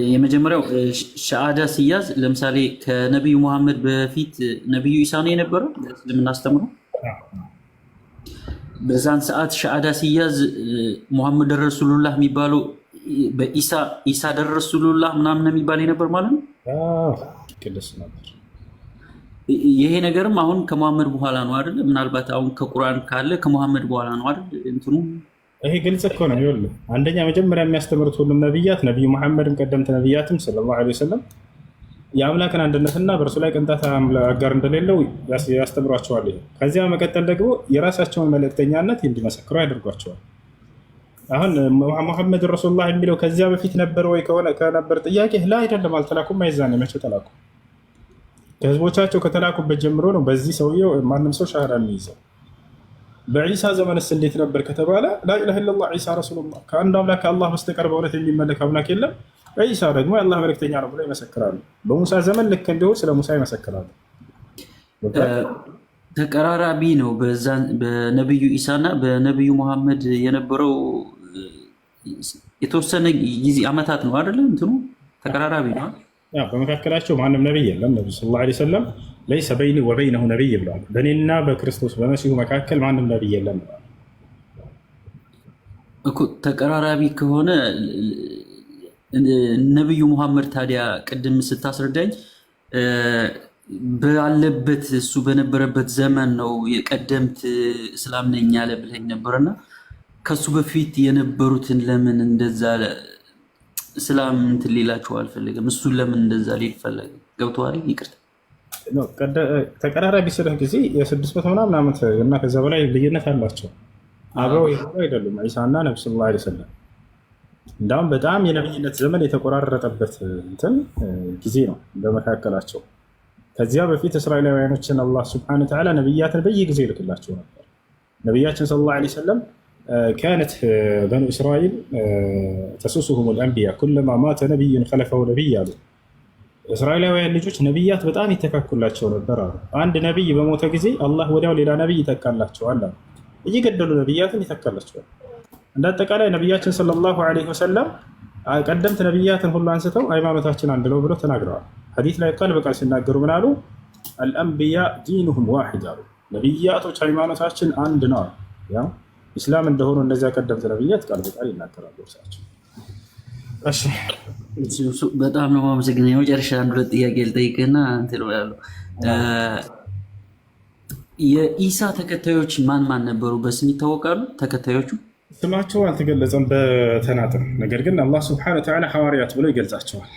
የመጀመሪያው ሸሃዳ ሲያዝ ለምሳሌ ከነቢዩ መሐመድ በፊት ነቢዩ ኢሳ ነው የነበረው እስልምና አስተምሮ። በዛን ሰዓት ሸሃዳ ሲያዝ ሙሐመድ ረሱሉላህ የሚባለው በኢሳ ደረሱሉላህ ምናምን የሚባል ነበር ማለት ነው። ቅዱስ ነበር። ይሄ ነገርም አሁን ከሙሐመድ በኋላ ነው አይደል? ምናልባት አሁን ከቁርአን ካለ ከሙሐመድ በኋላ ነው አይደል? እንትኑ ይሄ ግልጽ እኮ ነው። ይኸውልህ አንደኛ መጀመሪያ የሚያስተምሩት ሁሉም ነብያት ነብዩ መሐመድም ቀደምት ነብያትም ሰለላሁ ዐለይሂ ወሰለም የአምላክን አንድነትና በእርሱ ላይ ቅንጣት አጋር እንደሌለው ያስተምሯቸዋል። ከዚያ መቀጠል ደግሞ የራሳቸውን መልእክተኛነት እንዲመሰክሩ ያደርጓቸዋል። አሁን ሙሐመድ ረሱሉላህ የሚለው ከዚያ በፊት ነበር ወይ ከነበር ጥያቄ ላ አይደለም፣ አልተላኩም። አይዛኔ መቼ ተላኩ? ከህዝቦቻቸው ከተላኩበት ጀምሮ ነው በዚህ ሰውየው ማንም ሰው ሻሃዳ የሚይዘው። በዒሳ ዘመንስ እንዴት ነበር ከተባለ ላኢላሃ ኢለላህ ዒሳ ረሱሉላህ ከአንድ አምላክ ከአላህ በስተቀር በእውነት የሚመለክ አምላክ የለም፣ ዒሳ ደግሞ የአላህ መልእክተኛ ነው ብለው ይመሰክራሉ። በሙሳ ዘመን ልክ እንዲሁ ስለ ሙሳ ይመሰክራሉ። ተቀራራቢ ነው። በነቢዩ ኢሳና በነቢዩ መሐመድ የነበረው የተወሰነ ጊዜ አመታት ነው አይደለም? እንትኑ ተቀራራቢ ነው። በመካከላቸው ማንም ነቢይ የለም። ነቢዩ ሰለላሁ ዐለይሂ ወሰለም ለይሰ በይኒ ወበይነሁ ነቢይ ብለዋል። በእኔና በክርስቶስ በመሲሁ መካከል ማንም ነቢይ የለም ብለዋል እኮ። ተቀራራቢ ከሆነ ነቢዩ መሐመድ ታዲያ ቅድም ስታስረዳኝ ባለበት እሱ በነበረበት ዘመን ነው የቀደምት እስላም ነኝ ያለ ብለኝ ነበርና ከሱ በፊት የነበሩትን ለምን እንደዛ እስላም እንትን ሊላቸው አልፈለገም? እሱን ለምን እንደዛ ሊል ፈለገ? ገብቶሃል? ይቅርታ ተቀራራቢ ስለ ጊዜ የ600 ምናምን ዓመት እና ከዛ በላይ ልዩነት አላቸው። አብረው የሆኑ አይደሉም ዒሳና ነብዩ ሰለላሁ ዐለይሂ ወሰለም። እንዳውም በጣም የነብይነት ዘመን የተቆራረጠበት እንትን ጊዜ ነው በመካከላቸው። ከዚያ በፊት እስራኤላውያኖችን አላህ ሱብሓነሁ ወተዓላ ነብያትን በየጊዜው ይልክላቸው ነበር። ነብያችን ሰለላሁ ዐለይሂ ወሰለም كانت بنو إسرائيل تسوسهم الأنبياء كلما مات نبي خلفه نبي አሉ። እስራኤላውያን ልጆች ነብያት በጣም ይተካኩላቸው ነበር አሉ። አንድ ነብይ በሞተ ጊዜ አላህ ወዲያው ሌላ ነብይ ይተካላቸዋል አሉ። እየገደሉ ነብያትን ይተካላቸዋል። እንደ አጠቃላይ ነብያችን ሰለላሁ ዐለይሂ ወሰለም ቀደምት ነብያትን ሁሉ አንስተው ሃይማኖታችን አንድ ነው ብለው ተናግረዋል። ሐዲስ ላይ ቃል በቃል ሲናገሩ ምን አሉ? አልአንቢያ ዲኑሁም ዋሂድ አሉ። ነብያቶች ሃይማኖታችን አንድ ነው አሉ። ኢስላም እንደሆኑ እነዚያ ቀደምት ነብያት ቃል በቃል ይናገራሉ እርሳቸው። እሺ በጣም ነው የማመሰግነው። የመጨረሻ አንድ ሁለት ጥያቄ ልጠይቅህና እንትን እላለሁ። የኢሳ ተከታዮች ማን ማን ነበሩ? በስም ይታወቃሉ ተከታዮቹ? ስማቸው አልተገለጸም በተናጥል። ነገር ግን አላህ ሱብሓነሁ ወተዓላ ሐዋርያት ብሎ ይገልጻቸዋል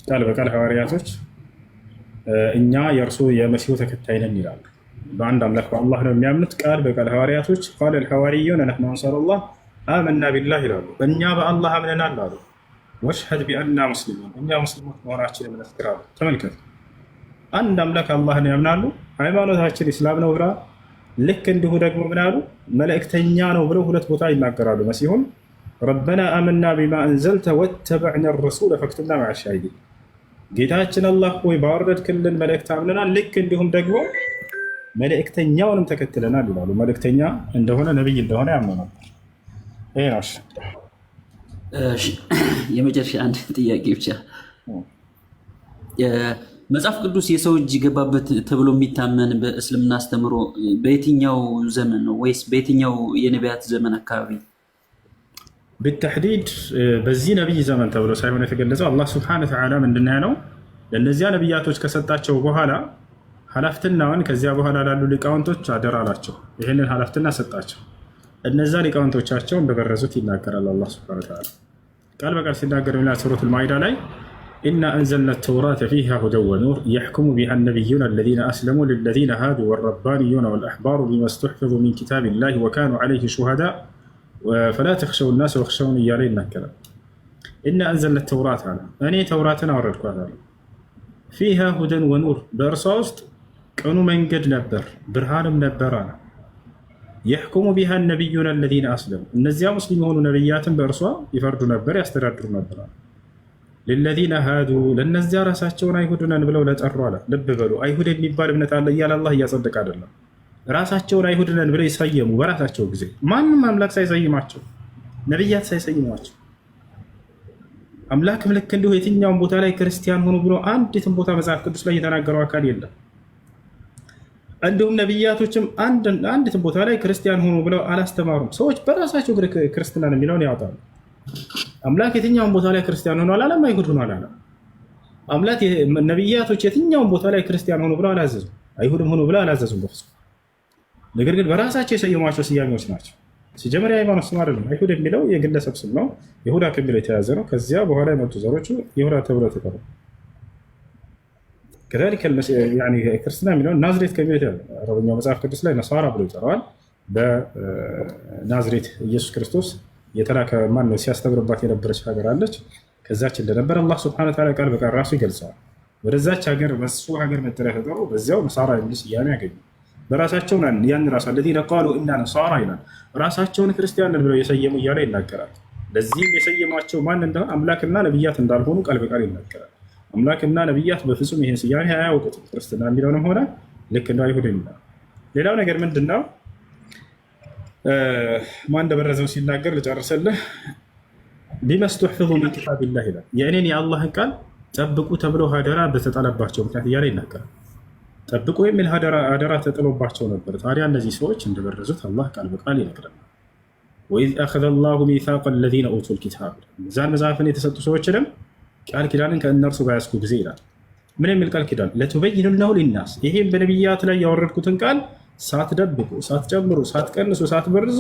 ቃል በቃል። ሐዋርያቶች እኛ የእርሱ የመሲሁ ተከታይ ነን ይላሉ። በአንድ አምላክ በአላህ ነው የሚያምኑት ቃል በቃል ሐዋርያቶች። ቃለ ልሐዋርዩነ ነሕኑ አንሳሩላህ አመና ቢላህ ይላሉ። እኛ በአላህ አምነናል አሉ። ወሽሀድ ቢአና ሙስሊሙን እኛ ሙስሊሞች መሆናችንን እንመስክራለን። ተመልከቱ፣ አንድ አምላክ አላህን ያምናሉ፣ ሃይማኖታችን ኢስላም ነው ብላ። ልክ እንዲሁ ደግሞ ምን አሉ? መልእክተኛ ነው ብለው ሁለት ቦታ ይናገራሉ መሲሁን። ረበና አመና ቢማ አንዘልተ ወተበዕና ረሱለ ፈክቱብና መዐ ሻሂዲን። ጌታችን አላህ ሆይ ባወረድክልን መልእክት አምነናል፣ ልክ እንዲሁም ደግሞ መልእክተኛውንም ተከትለናል ይላሉ። መልእክተኛ እንደሆነ ነብይ እንደሆነ ያምኑ ነበር። ይሄ ነው። የመጨረሻ አንድ ጥያቄ ብቻ። መጽሐፍ ቅዱስ የሰው እጅ ገባበት ተብሎ የሚታመን በእስልምና አስተምሮ በየትኛው ዘመን ነው? ወይስ በየትኛው የነቢያት ዘመን አካባቢ? بالتحديد በዚህ ነብይ ዘመን ተብሎ ሳይሆን የተገለጸው አላህ ሱብሓነሁ ወተዓላ ምንድን ያለው ለእነዚያ ነብያቶች ከሰጣቸው በኋላ ሀላፍትናውን ከዚያ በኋላ ላሉ ሊቃውንቶች አደራ አላቸው። ይህንን ሀላፍትና ሰጣቸው። እነዛ ሊቃውንቶቻቸው እንደበረዙት ይናገራል አላህ ሱብሓነሁ ወተዓላ ቃል በቃል ሲናገር ሚላል ሱረቱል ማኢዳ ላይ ኢና አንዘልና ተውራተ ፊሃ ሁደን ወኑር የሕኩሙ ቢሃ ነቢዩነ አለዚነ አስለሙ ሊለዚነ ሃዱ ወረባንዩነ ወልአሕባሩ ቢማ ስተሕፈዙ ሚን ኪታቢላሂ ወካኑ ዐለይሂ ሹሃዳ ፈላ ተኽሸው ናስ ወኽሸውን እያለ ይናገራል። ኢና አንዘልና ተውራት አለ እኔ ተውራትን አወረድኳት አለ። ፊሃ ሁደን ወኑር በእርሷ ውስጥ ቀኑ መንገድ ነበር ብርሃንም ነበር አለ። የሕኩሙ ቢሃ ነቢዩነ አለዚነ አስለሙ እነዚያ ሙስሊም የሆኑ ነቢያትን በእርሷ ይፈርዱ ነበር ያስተዳድሩ ነበር አለ። ሊለዚነ ሃዱ ለእነዚያ ራሳቸውን አይሁድ ነን ብለው ለጠሩ አለ። ልብ በሉ አይሁድ የሚባል እምነት አለ እያለ አላህ እያጸደቀ አይደለም። ራሳቸውን አይሁድ ነን ብለው ይሰየሙ በራሳቸው ጊዜ ማንም አምላክ ሳይሰይማቸው ነቢያት ሳይሰይሟቸው አምላክም ልክ እንዲሁ የትኛውን ቦታ ላይ ክርስቲያን ሆኑ ብሎ አንዲትም ቦታ መጽሐፍ ቅዱስ ላይ የተናገረው አካል የለም። እንዲሁም ነቢያቶችም አንዲትም ቦታ ላይ ክርስቲያን ሆኑ ብለው አላስተማሩም። ሰዎች በራሳቸው ክርስትናን የሚለውን ያወጣሉ። አምላክ የትኛውን ቦታ ላይ ክርስቲያን ሆኖ አላለም፣ አይሁድ ሆኖ አላለም። አምላክ ነቢያቶች የትኛውን ቦታ ላይ ክርስቲያን ሆኑ ብለው አላዘዙም፣ አይሁድም ሆኑ ብለው አላዘዙም በፍጹም። ነገር ግን በራሳቸው የሰየሟቸው ስያሜዎች ናቸው። ሲጀመር የሃይማኖት ስም አይደለም። አይሁድ የሚለው የግለሰብ ስም ነው፣ ይሁዳ ከሚለው የተያዘ ነው። ከዚያ በኋላ የመጡ ዘሮቹ ይሁዳ ተብለው ተጠሩ። ከዛሊከ ክርስትና የሚለውን ናዝሬት ከሚለው የተያዘ አረበኛው መጽሐፍ ቅዱስ ላይ ነሳራ ብሎ ይጠራዋል። በናዝሬት ኢየሱስ ክርስቶስ የተላከ ማን ነው ሲያስተምርባት የነበረች ሀገር አለች። ከዛች እንደነበረ አላህ ሱብሓነሁ ወተዓላ ቃል በቃል ራሱ ይገልጸዋል። ወደዛች ሀገር በሱ ሀገር መጠሪያ ተጠሩ። በዚያው ነሳራ የሚል ስያሜ ያገኙ። በራሳቸው ያን ራሳ ለዚነ ቃሉ ኢና ነሳራ ይላል። ራሳቸውን ክርስቲያን ብለው የሰየሙ እያለ ይናገራል። ለዚህም የሰየሟቸው ማን እንደሆነ አምላክና ነቢያት እንዳልሆኑ ቃል በቃል ይናገራል። አምላክና ነቢያት በፍጹም ይህን ስያሜ አያውቁትም። ክርስትና የሚለውንም ሆነ ልክ እንደ አይሁድ የሚለው። ሌላው ነገር ምንድነው? ማን እንደበረዘው ሲናገር ልጨርሰልህ። ቢመስቱሕፊዙ ሚን ኪታቢላህ ይላል። የእኔን የአላህን ቃል ጠብቁ ተብለው ሀደራ በተጣለባቸው ምክንያት እያለ ይናገራል። ጠብቁ የሚል አደራ ተጥሎባቸው ነበር። ታዲያ እነዚህ ሰዎች እንደበረዙት አላህ ቃል በቃል ይነግረናል። ወኢዝ አኸዘ ላሁ ሚሳቀ ለዚነ ኡቱል ኪታብ፣ እዛን መጽሐፍን የተሰጡ ሰዎችንም ቃል ኪዳንን ከእነርሱ ባያስኩ ጊዜ ይላል። ምን የሚል ቃል ኪዳን? ለቱበይኑነሁ ሊናስ፣ ይሄም በነቢያት ላይ ያወረድኩትን ቃል ሳትደብቁ፣ ሳትጨምሩ፣ ሳትቀንሱ፣ ሳትበርዙ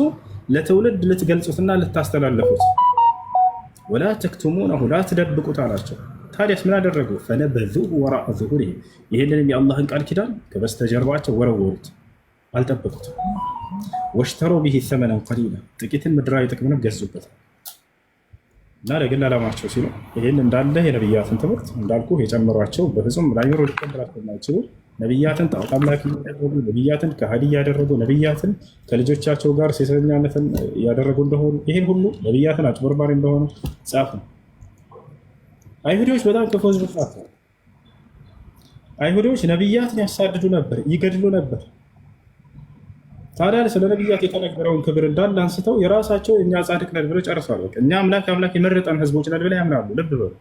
ለትውልድ ልትገልጹትና ልታስተላለፉት። ወላ ተክቱሙነሁ፣ ላትደብቁት አላቸው። ታዲያስ ምን አደረጉ? ፈነበዙሁ ወራአ ዙሁሪሂም፣ ይህንንም የአላህን ቃል ኪዳን ከበስተጀርባቸው ወረወሩት፣ አልጠበቁትም። ወሽተሩ ቢሂ ሰመነን ቀሊላ፣ ጥቂትን ምድራዊ ጥቅምንም ገዙበታል። እና ለግል ዓላማቸው ሲሉ ይህን እንዳለ የነቢያትን ትምህርት እንዳልኩ የጨመሯቸው በፍጹም ላይኖሩ ሊቀበላቸው የማይችሉ ነቢያትን ጣዖት አምላኪ ያደረጉ፣ ነቢያትን ከሃዲ ያደረጉ፣ ነቢያትን ከልጆቻቸው ጋር ሴሰኛነትን ያደረጉ እንደሆኑ፣ ይህን ሁሉ ነቢያትን አጭበርባሪ እንደሆኑ ጻፉ። አይሁዶች በጣም ክፉ ሕዝቦች ናቸው። አይሁዶች ነቢያትን ያሳድዱ ነበር፣ ይገድሉ ነበር። ታዲያ ስለ ነቢያት የተነገረውን ክብር እንዳለ አንስተው የራሳቸው እኛ ጻድቅ ነን ብለው ጨርሰዋል። እኛ አምላክ የመረጠን ሕዝቦች ነን ብለው ያምናሉ። ልብ በሉ።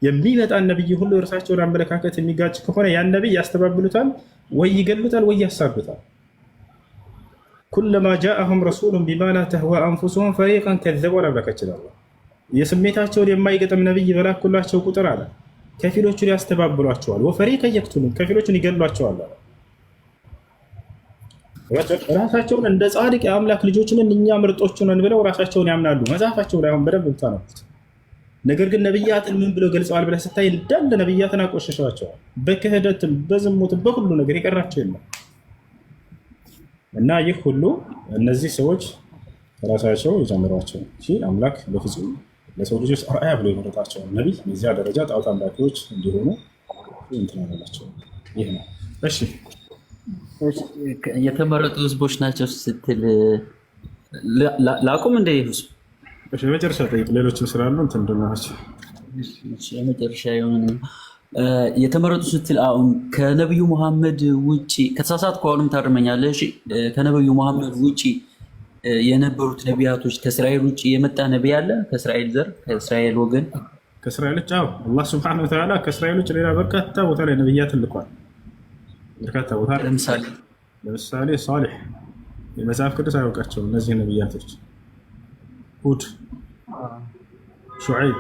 የሚመጣን ነቢይ ሁሉ እርሳቸውን አመለካከት የሚጋጭ ከሆነ ያን ነቢይ ያስተባብሉታል፣ ወይ ይገሉታል፣ ወይ ያሳዱታል። ኩለማ ጃአሁም ረሱሉን ቢማ ላ ተህዋ አንፉሱሁም ፈሪቀን ከዘቡ አላብላካችላለ። የስሜታቸውን የማይገጥም ነቢይ በላኩላቸው ቁጥር አለ ከፊሎቹን ያስተባብሏቸዋል፣ ወፈሪቀን የቅቱሉን፣ ከፊሎቹን ይገሏቸዋል አለ። ራሳቸውን እንደ ጻድቅ የአምላክ ልጆችን እኛ ምርጦቹ ነን ብለው ራሳቸውን ያምናሉ። መጽሐፋቸው ላይ አሁን በደንብ ብታነቡት። ነገር ግን ነቢያትን ምን ብለው ገልጸዋል ብለህ ስታይ እንዳለ ነቢያትን አቆሸሸዋቸዋል። በክህደትም በዝሙትም በሁሉ ነገር የቀራቸው የለም። እና ይህ ሁሉ እነዚህ ሰዎች ራሳቸው የጀመሯቸው እንጂ አምላክ በፍጹም ለሰው ልጆች አርአያ ብሎ የመረጣቸው ነቢይ የዚያ ደረጃ ጣዖት አምላኪዎች እንዲሆኑ እንትን አላቸው። ይህ ነው። እሺ የተመረጡ ህዝቦች ናቸው ስትል ላቁም እንደ ህዝብ የመጨረሻ ጠይቅ። ሌሎችም ስላሉ እንትን እንደናቸው የመጨረሻ የሆነ የተመረጡ ስትል አሁን ከነቢዩ መሐመድ ውጭ ከተሳሳትኩ አሁንም ታርመኛለህ። ከነቢዩ መሐመድ ውጭ የነበሩት ነቢያቶች ከእስራኤል ውጭ የመጣ ነቢይ አለ? ከእስራኤል ዘር ከእስራኤል ወገን ከእስራኤሎች? አዎ አላህ ሱብሓነሁ ወተዓላ ከእስራኤሎች ሌላ በርካታ ቦታ ላይ ነቢያትን ልኳል። በርካታ ቦታ ለምሳሌ ሷሊህ የመጽሐፍ ቅዱስ አያውቃቸውም እነዚህ ነቢያቶች። ሁድ፣ ሹዐይብ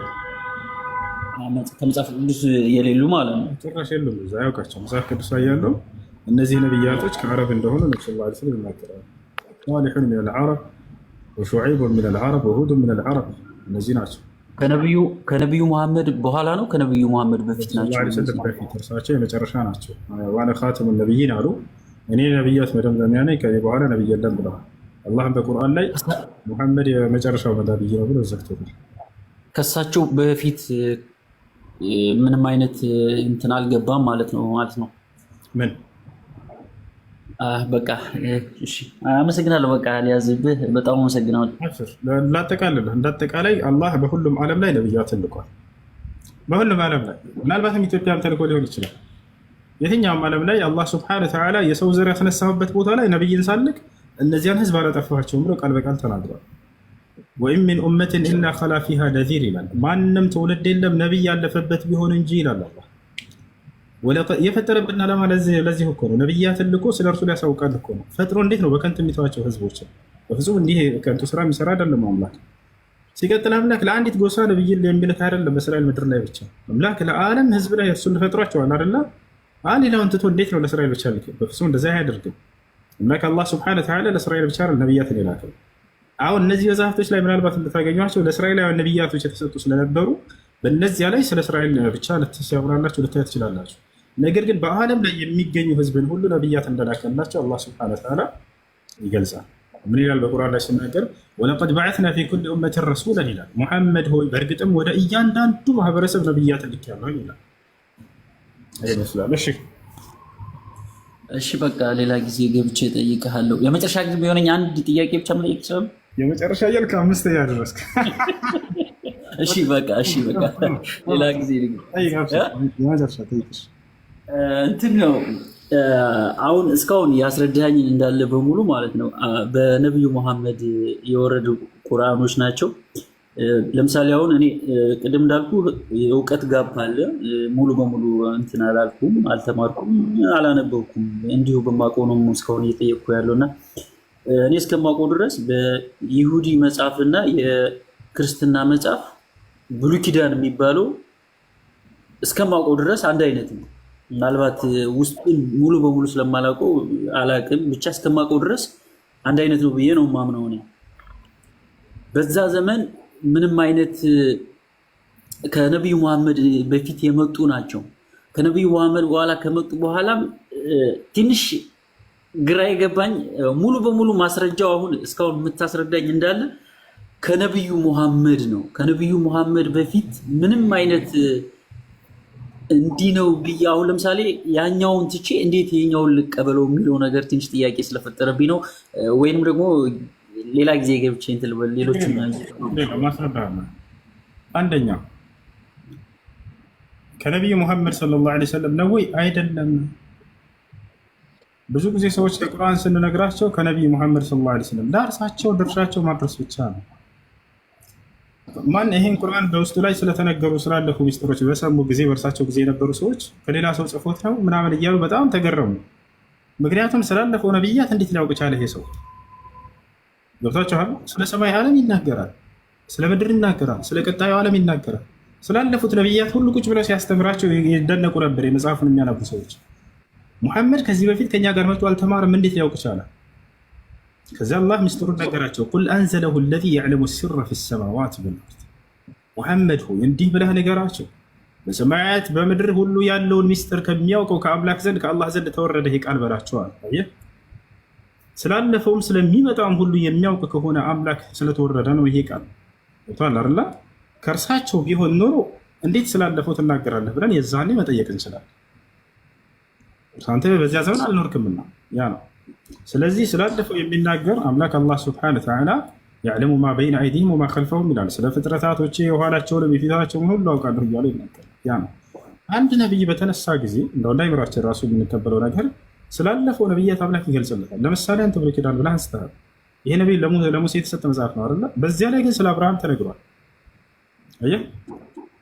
ከመጽሐፍ ቅዱስ የሌሉ ማለት ነው። ጭራሽ የሉም እዛ አያውቃቸው። መጽሐፍ ቅዱስ ላይ ያለው እነዚህ ነቢያቶች ከአረብ እንደሆኑ ነብዩ ሰለላሁ ዐለይሂ ወሰለም ይናገራሉ። ሷሊሑን ሚነል ዐረብ ወሹዐይቡን ሚነል ዐረብ ወሁድን ሚነል ዐረብ፣ እነዚህ ናቸው። ከነቢዩ መሐመድ በኋላ ነው? ከነቢዩ መሐመድ በፊት ናቸው? በፊት እርሳቸው የመጨረሻ ናቸው። ዋነ ኻተሙ ነቢይን አሉ፣ እኔ ነቢያት መደምደሚያ ነኝ፣ ከኔ በኋላ ነቢይ የለም ብለዋል። አላህም በቁርአን ላይ ሙሐመድ የመጨረሻው ነቢይ ነው ብሎ ዘግቶታል። ከሳቸው በፊት ምንም አይነት እንትን አልገባም ማለት ነው። ምን በቃ እሺ፣ አመሰግናለሁ። በቃ ሊያዝብህ በጣም አመሰግናለሁ። ላጠቃልልህ፣ እንዳጠቃላይ አላህ በሁሉም ዓለም ላይ ነቢያትን ልኳል። በሁሉም ዓለም ላይ ምናልባትም ኢትዮጵያም ተልኮ ሊሆን ይችላል። የትኛውም ዓለም ላይ አላህ ሱብሓነሁ ወተዓላ የሰው ዘር ያስነሳበት ቦታ ላይ ነቢይን ሳልክ እነዚያን ህዝብ አላጠፋቸውም ብሎ ቃል በቃል ተናግሯል። ወኢን ሚን ኡመትን ኢላ ኸላ ፊሃ ነዚር ይላል። ማንም ትውልድ የለም ነቢይ ያለፈበት ቢሆን እንጂ ይላል አላህ። የፈጠረብን ዓላማ ለዚህ እኮ ነው። ነቢያትን ልኮ ስለ እርሱ ሊያሳውቃል እኮ ነው። ፈጥሮ እንዴት ነው በከንቱ የሚተዋቸው ህዝቦችን? በፍጹም እንዲህ ከንቱ ስራ የሚሰራ አይደለም አምላክ። ሲቀጥል አምላክ ለአንዲት ጎሳ ነቢይን የሚልክ አይደለም በእስራኤል ምድር ላይ ብቻ። አምላክ ለዓለም ህዝብ ላይ እርሱን ፈጥሯቸዋል አይደለ? ሌላውን ትቶ እንዴት ነው ለእስራኤል ብቻ ልክ? በፍጹም እንደዛ አያደርግም። አምላክ አላህ ሱብሓነሁ ወተዓላ ለእስራኤል ብቻ ነቢያትን የላከው። አሁን እነዚህ መጽሐፍቶች ላይ ምናልባት እንድታገኟቸው ለእስራኤላውያን ነቢያቶች የተሰጡ ስለነበሩ በእነዚያ ላይ ስለ እስራኤል ብቻ ሲያብራላችሁ ልታዩ ትችላላችሁ። ነገር ግን በዓለም ላይ የሚገኙ ህዝብን ሁሉ ነቢያት እንደላከላቸው አላህ ሱብሓነሁ ወተዓላ ይገልጻል። ምን ይላል በቁርአን ላይ ሲናገር ወለቀድ በዐትና ፊ ኩሊ ኡመቲን ረሱላን ይላል። ሙሐመድ ሆይ በእርግጥም ወደ እያንዳንዱ ማህበረሰብ ነቢያትን ልኬያለሁ ይላል። ይመስላል። እሺ በቃ ሌላ ጊዜ ገብቼ እጠይቅሃለሁ። የመጨረሻ ጊዜ ቢሆነኝ አንድ ጥያቄ ብቻ መጠየቅ ይችላል? የመጨረሻ እያልክ አምስተኛ ደረስክ። እሺ በቃ ሌላ ጊዜ እንትን ነው። አሁን እስካሁን ያስረዳኝን እንዳለ በሙሉ ማለት ነው በነቢዩ መሐመድ የወረዱ ቁርአኖች ናቸው። ለምሳሌ አሁን እኔ ቅድም እንዳልኩ የእውቀት ጋፕ አለ። ሙሉ በሙሉ እንትን አላልኩም፣ አልተማርኩም፣ አላነበብኩም። እንዲሁ በማውቀው ነው እስካሁን እየጠየቅኩ ያለው እና እኔ እስከማውቀው ድረስ በይሁዲ መጽሐፍና የክርስትና መጽሐፍ ብሉይ ኪዳን የሚባለው እስከማውቀው ድረስ አንድ አይነት ነው። ምናልባት ውስጡን ሙሉ በሙሉ ስለማላውቀው አላውቅም፣ ብቻ እስከማውቀው ድረስ አንድ አይነት ነው ብዬ ነው የማምነው እኔ። በዛ ዘመን ምንም አይነት ከነቢዩ መሐመድ በፊት የመጡ ናቸው። ከነቢዩ መሐመድ በኋላ ከመጡ በኋላም ትንሽ ግራ የገባኝ ሙሉ በሙሉ ማስረጃው አሁን እስካሁን የምታስረዳኝ እንዳለ ከነቢዩ መሐመድ ነው። ከነቢዩ መሐመድ በፊት ምንም አይነት እንዲህ ነው ብዬ አሁን ለምሳሌ ያኛውን ትቼ እንዴት የኛውን ልቀበለው የሚለው ነገር ትንሽ ጥያቄ ስለፈጠረብኝ ነው። ወይንም ደግሞ ሌላ ጊዜ ገብቼ እንትን ልበል። ሌሎች አንደኛ ከነቢዩ ሙሐመድ ሰለላሁ ዐለይሂ ወሰለም ነው ወይ? አይደለም። ብዙ ጊዜ ሰዎች ለቁርአን ስንነግራቸው ከነቢዩ ሙሐመድ ሰለላሁ ዐለይሂ ወሰለም ዳርሳቸው ድርሻቸው ማድረስ ብቻ ነው። ማን ይሄን ቁርአን በውስጡ ላይ ስለተነገሩ ስላለፉ ሚስጥሮች በሰሙ ጊዜ በእርሳቸው ጊዜ የነበሩ ሰዎች ከሌላ ሰው ጽፎት ነው ምናምን እያሉ በጣም ተገረሙ። ምክንያቱም ስላለፈው ነቢያት እንዴት ሊያውቅ ቻለ ይሄ ሰው? ገብታችኋል? ስለ ሰማይ ዓለም ይናገራል፣ ስለ ምድር ይናገራል፣ ስለ ቀጣዩ ዓለም ይናገራል። ስላለፉት ነቢያት ሁሉ ቁጭ ብለው ሲያስተምራቸው ይደነቁ ነበር የመጽሐፉን የሚያነቡ ሰዎች። ሙሐመድ ከዚህ በፊት ከኛ ጋር መጥቶ አልተማረም፣ እንዴት ሊያውቅ ቻለ? ከዚያ አላህ ምስጢሩን ነገራቸው። ቁል አንዘለሁ አለዚ የዕለሙ ሲረ ፊ ሰማዋት ወልአርድ። ሙሐመድ ሆይ እንዲህ ብለህ ንገራቸው በሰማያት በምድር ሁሉ ያለውን ምስጢር ከሚያውቀው ከአምላክ ዘንድ ከአላህ ዘንድ ተወረደ ይህ ቃል በላቸዋል። ስላለፈውም ስለሚመጣውም ሁሉ የሚያውቅ ከሆነ አምላክ ስለተወረደ ነው ይሄ ቃል። ቷል አይደል? ከእርሳቸው ቢሆን ኖሮ እንዴት ስላለፈው ትናገራለህ ብለን የዛኔ መጠየቅ እንችላለን። አንተ በዚያ ዘመን አልኖርክምና ያ ነው። ስለዚህ ስላለፈው የሚናገር አምላክ አላህ ሱብሓነሁ ወተዓላ ያዕለሙ ማ በይነ አይዲሂም ወማ ኸልፈሁም ይላል። ስለ ፍጥረታቶቼ የኋላቸውንም የፊታቸውን ሁሉ አውቃለሁ እያለ ይናገራል። ያ ነው። አንድ ነቢይ በተነሳ ጊዜ እንደው እንዳይምራችን ራሱ የምንቀበለው ነገር ስላለፈው ነቢያት አምላክ ይገልጽለታል። ለምሳሌ አንተ ብሉይ ኪዳን ብለህ አንስተሃል። ይሄ ነቢይ ለሙሴ የተሰጠ መጽሐፍ ነው አይደለ? በዚያ ላይ ግን ስለ አብርሃም ተነግሯል። አየህ?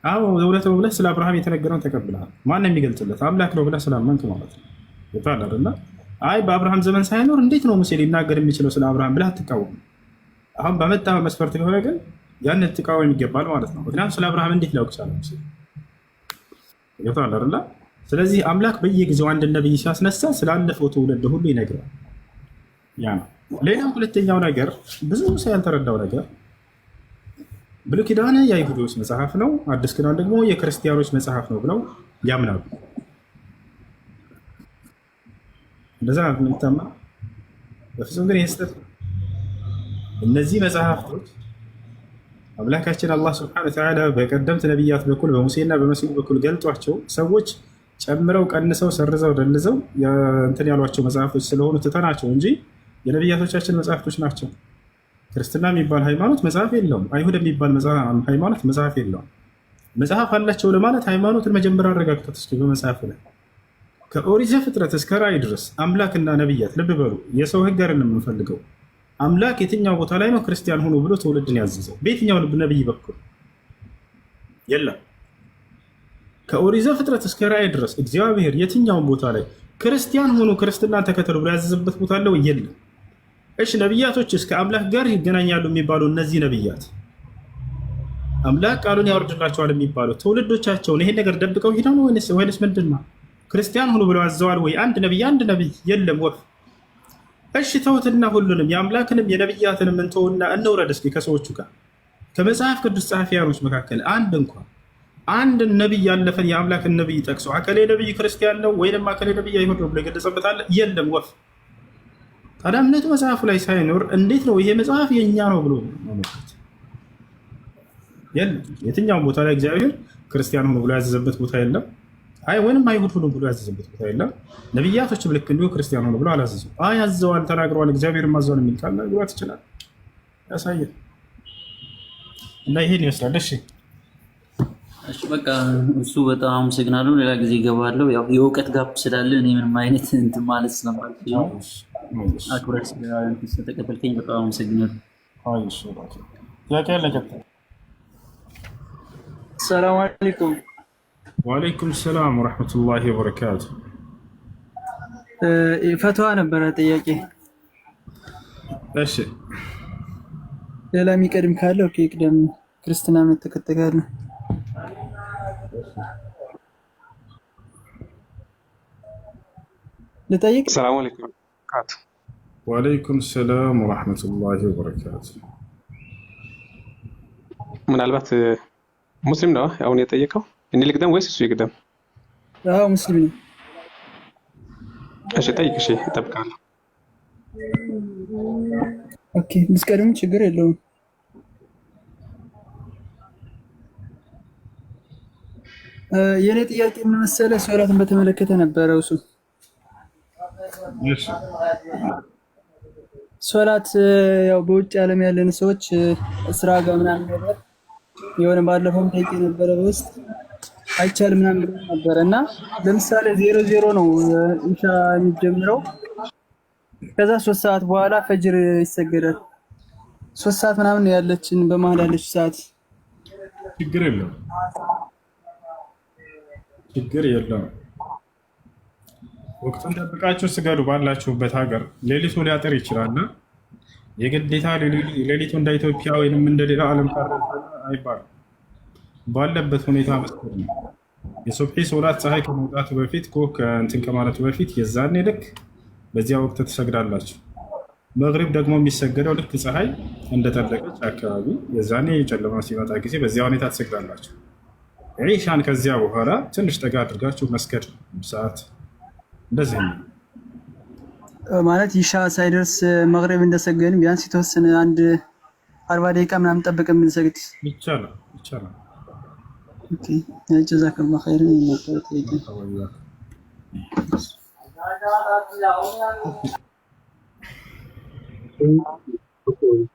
አዎ ዘውለተ ብለህ ስለ አብርሃም የተነገረውን ተቀብለሃል። ማን ነው የሚገልጽለት? አምላክ ነው ብለህ ስላመንክ ማለት ነው። ይባል አይደለ? አይ በአብርሃም ዘመን ሳይኖር እንዴት ነው ሙሴ ሊናገር የሚችለው ስለ አብርሃም ብለህ አትቃወም። አሁን በመጣ መስፈርት ከሆነ ግን ያን ትቃወም ይገባል ማለት ነው። ምክንያቱም ስለ አብርሃም እንዴት ሊያውቅ ቻለ ሙሴ? ይባል አይደለ? ስለዚህ አምላክ በየጊዜው አንድ ነብይ ሲያስነሳ ስላለፈው ትውልድ ሁሉ ይነግራል። ያ ነው። ሌላው ሁለተኛው ነገር ብዙ ሰው ያልተረዳው ነገር ብሉይ ኪዳን የአይሁዶች መጽሐፍ ነው፣ አዲስ ኪዳን ደግሞ የክርስቲያኖች መጽሐፍ ነው ብለው ያምናሉ። እንደዛ ነው የምታማ። በፍጹም ግን ይስተት እነዚህ መጽሐፍቶች አምላካችን አላህ ሱብሓነሁ ወተዓላ በቀደምት ነቢያት በኩል በሙሴና በመሲሁ በኩል ገልጧቸው ሰዎች ጨምረው ቀንሰው ሰርዘው ደልዘው እንትን ያሏቸው መጽሐፎች ስለሆኑ ትተናቸው እንጂ የነቢያቶቻችን መጽሐፍቶች ናቸው። ክርስትና የሚባል ሃይማኖት መጽሐፍ የለውም። አይሁድ የሚባል ሃይማኖት መጽሐፍ የለውም። መጽሐፍ አላቸው ለማለት ሃይማኖትን መጀመሪያ አረጋግጠት እስኪ በመጽሐፍ ላይ ከኦሪት ዘፍጥረት እስከ ራዕይ ድረስ አምላክና ነቢያት ልብ በሉ፣ የሰው ህግ አይደለም የምንፈልገው። አምላክ የትኛው ቦታ ላይ ነው ክርስቲያን ሆኖ ብሎ ትውልድን ያዘዘው? በየትኛው ነብይ በኩል? የለም። ከኦሪት ዘፍጥረት እስከ ራእይ ድረስ እግዚአብሔር የትኛውን ቦታ ላይ ክርስቲያን ሆኖ ክርስትናን ተከተሉ ብሎ ያዘዘበት ቦታ አለው? የለም። እሺ ነብያቶች እስከ አምላክ ጋር ይገናኛሉ የሚባሉ እነዚህ ነብያት አምላክ ቃሉን ያወርድላቸዋል የሚባሉ ትውልዶቻቸውን ይሄን ነገር ደብቀው ሄደው ነው ወይንስ ምንድን ነው? ክርስቲያን ሆኖ ብለው አዘዋል ወይ? አንድ ነብይ የለም ወፍ። እሺ ተውትና ሁሉንም የአምላክንም የነብያትንም እንተውና እንውረድ እስኪ ከሰዎቹ ጋር ከመጽሐፍ ቅዱስ ጸሐፊያኖች መካከል አንድ ነብይ ያለፈን የአምላክን ነብይ ጠቅሶ አከሌ ነብይ ክርስቲያን ነው ወይንም አከሌ ነብይ አይሁድ ነው ብሎ የገለጸበታል? የለም ወፍ። ታዲያ እምነቱ መጽሐፉ ላይ ሳይኖር እንዴት ነው ይሄ መጽሐፍ የኛ ነው ብሎ መመልከት? የለም። የትኛውም ቦታ ላይ እግዚአብሔር ክርስቲያን ሆኖ ብሎ ያዘዘበት ቦታ የለም። ወይንም አይሁድ ሆኖ ብሎ ያዘዘበት ቦታ የለም። ነብያቶችም ልክ እንዲሁ ክርስቲያን ሆኖ ብሎ አላዘዙም። ያዘዋል፣ ተናግረዋል፣ እግዚአብሔር ማዘዋል የሚል ቃል ሊዋት ይችላል፣ ያሳየን እና ይሄን ይመስላል። እሺ በቃ እሱ በጣም አመሰግናለሁ። ሌላ ጊዜ እገባለሁ። ያው የእውቀት ጋፕ ስላለ እኔ ምንም አይነት እንትን ማለት ስለማልችል አክብረህ ስለተቀበልከኝ በጣም አመሰግናለሁ። ሰላም አለይኩም። ወአለይኩም ሰላም ወራህመቱላሂ ወበረካቱ። ፈትዋ ነበረ ጥያቄ። እሺ ሌላ የሚቀድም ካለ ኦኬ ቅደም። ክርስትና እምነት ተከታይ ካለ ልጠይቅ። ሰላም አለይኩም። ወአለይኩም ሰላም ወራህመቱላሂ ወበረካቱ። ምናልባት ሙስሊም ነው አሁን የጠየቀው? እኔ ልቅደም ወይስ እሱ ይቅደም? ሙስሊም ነው። እሺ ጠይቅ። እሺ እጠብቃለሁ። ኦኬ ብትቀድም ችግር የለውም። የኔ ጥያቄ ምን መሰለህ፣ ሶላትን በተመለከተ ነበረ። እሱ ሶላት ያው በውጭ ዓለም ያለን ሰዎች ስራ ጋር ምናምን ነገር የሆነ ባለፈውም ጠይቄ ነበረ በውስጥ አይቻልም ምናምን ነበረ እና ለምሳሌ 00 ነው ኢሻ የሚጀምረው። ከዛ 3 ሰዓት በኋላ ፈጅር ይሰገዳል። 3 ሰዓት ምናምን ነው ያለችን በመሀል ያለች ሰዓት። ችግር የለም። ወቅቱን ጠብቃችሁ ስገዱ። ባላችሁበት ሀገር ሌሊቱ ሊያጥር ይችላል። የግዴታ ሌሊቱ እንደ ኢትዮጵያ ወይንም እንደሌላ ዓለም አይባልም። ባለበት ሁኔታ መስገድ ነው። የሱብሒ ሶላት ፀሐይ ከመውጣቱ በፊት እንትን ከማለቱ በፊት የዛኔ ልክ በዚያ ወቅት ትሰግዳላችሁ። መግሪብ ደግሞ የሚሰገደው ልክ ፀሐይ እንደጠለቀች አካባቢ የዛኔ የጨለማ ሲመጣ ጊዜ በዚያ ሁኔታ ትሰግዳላችሁ። ዒሻን ከዚያ በኋላ ትንሽ ጠጋ አድርጋችሁ መስገድ ሰዓት እንደዚህ ነው ማለት ኢሻ ሳይደርስ መግሪብ እንደሰገድን ቢያንስ የተወሰነ አንድ 40 ደቂቃ ምናምን ጠብቀን ብንሰግድ ይቻላል። ኦኬ ጀዛከላሁ ኸይር።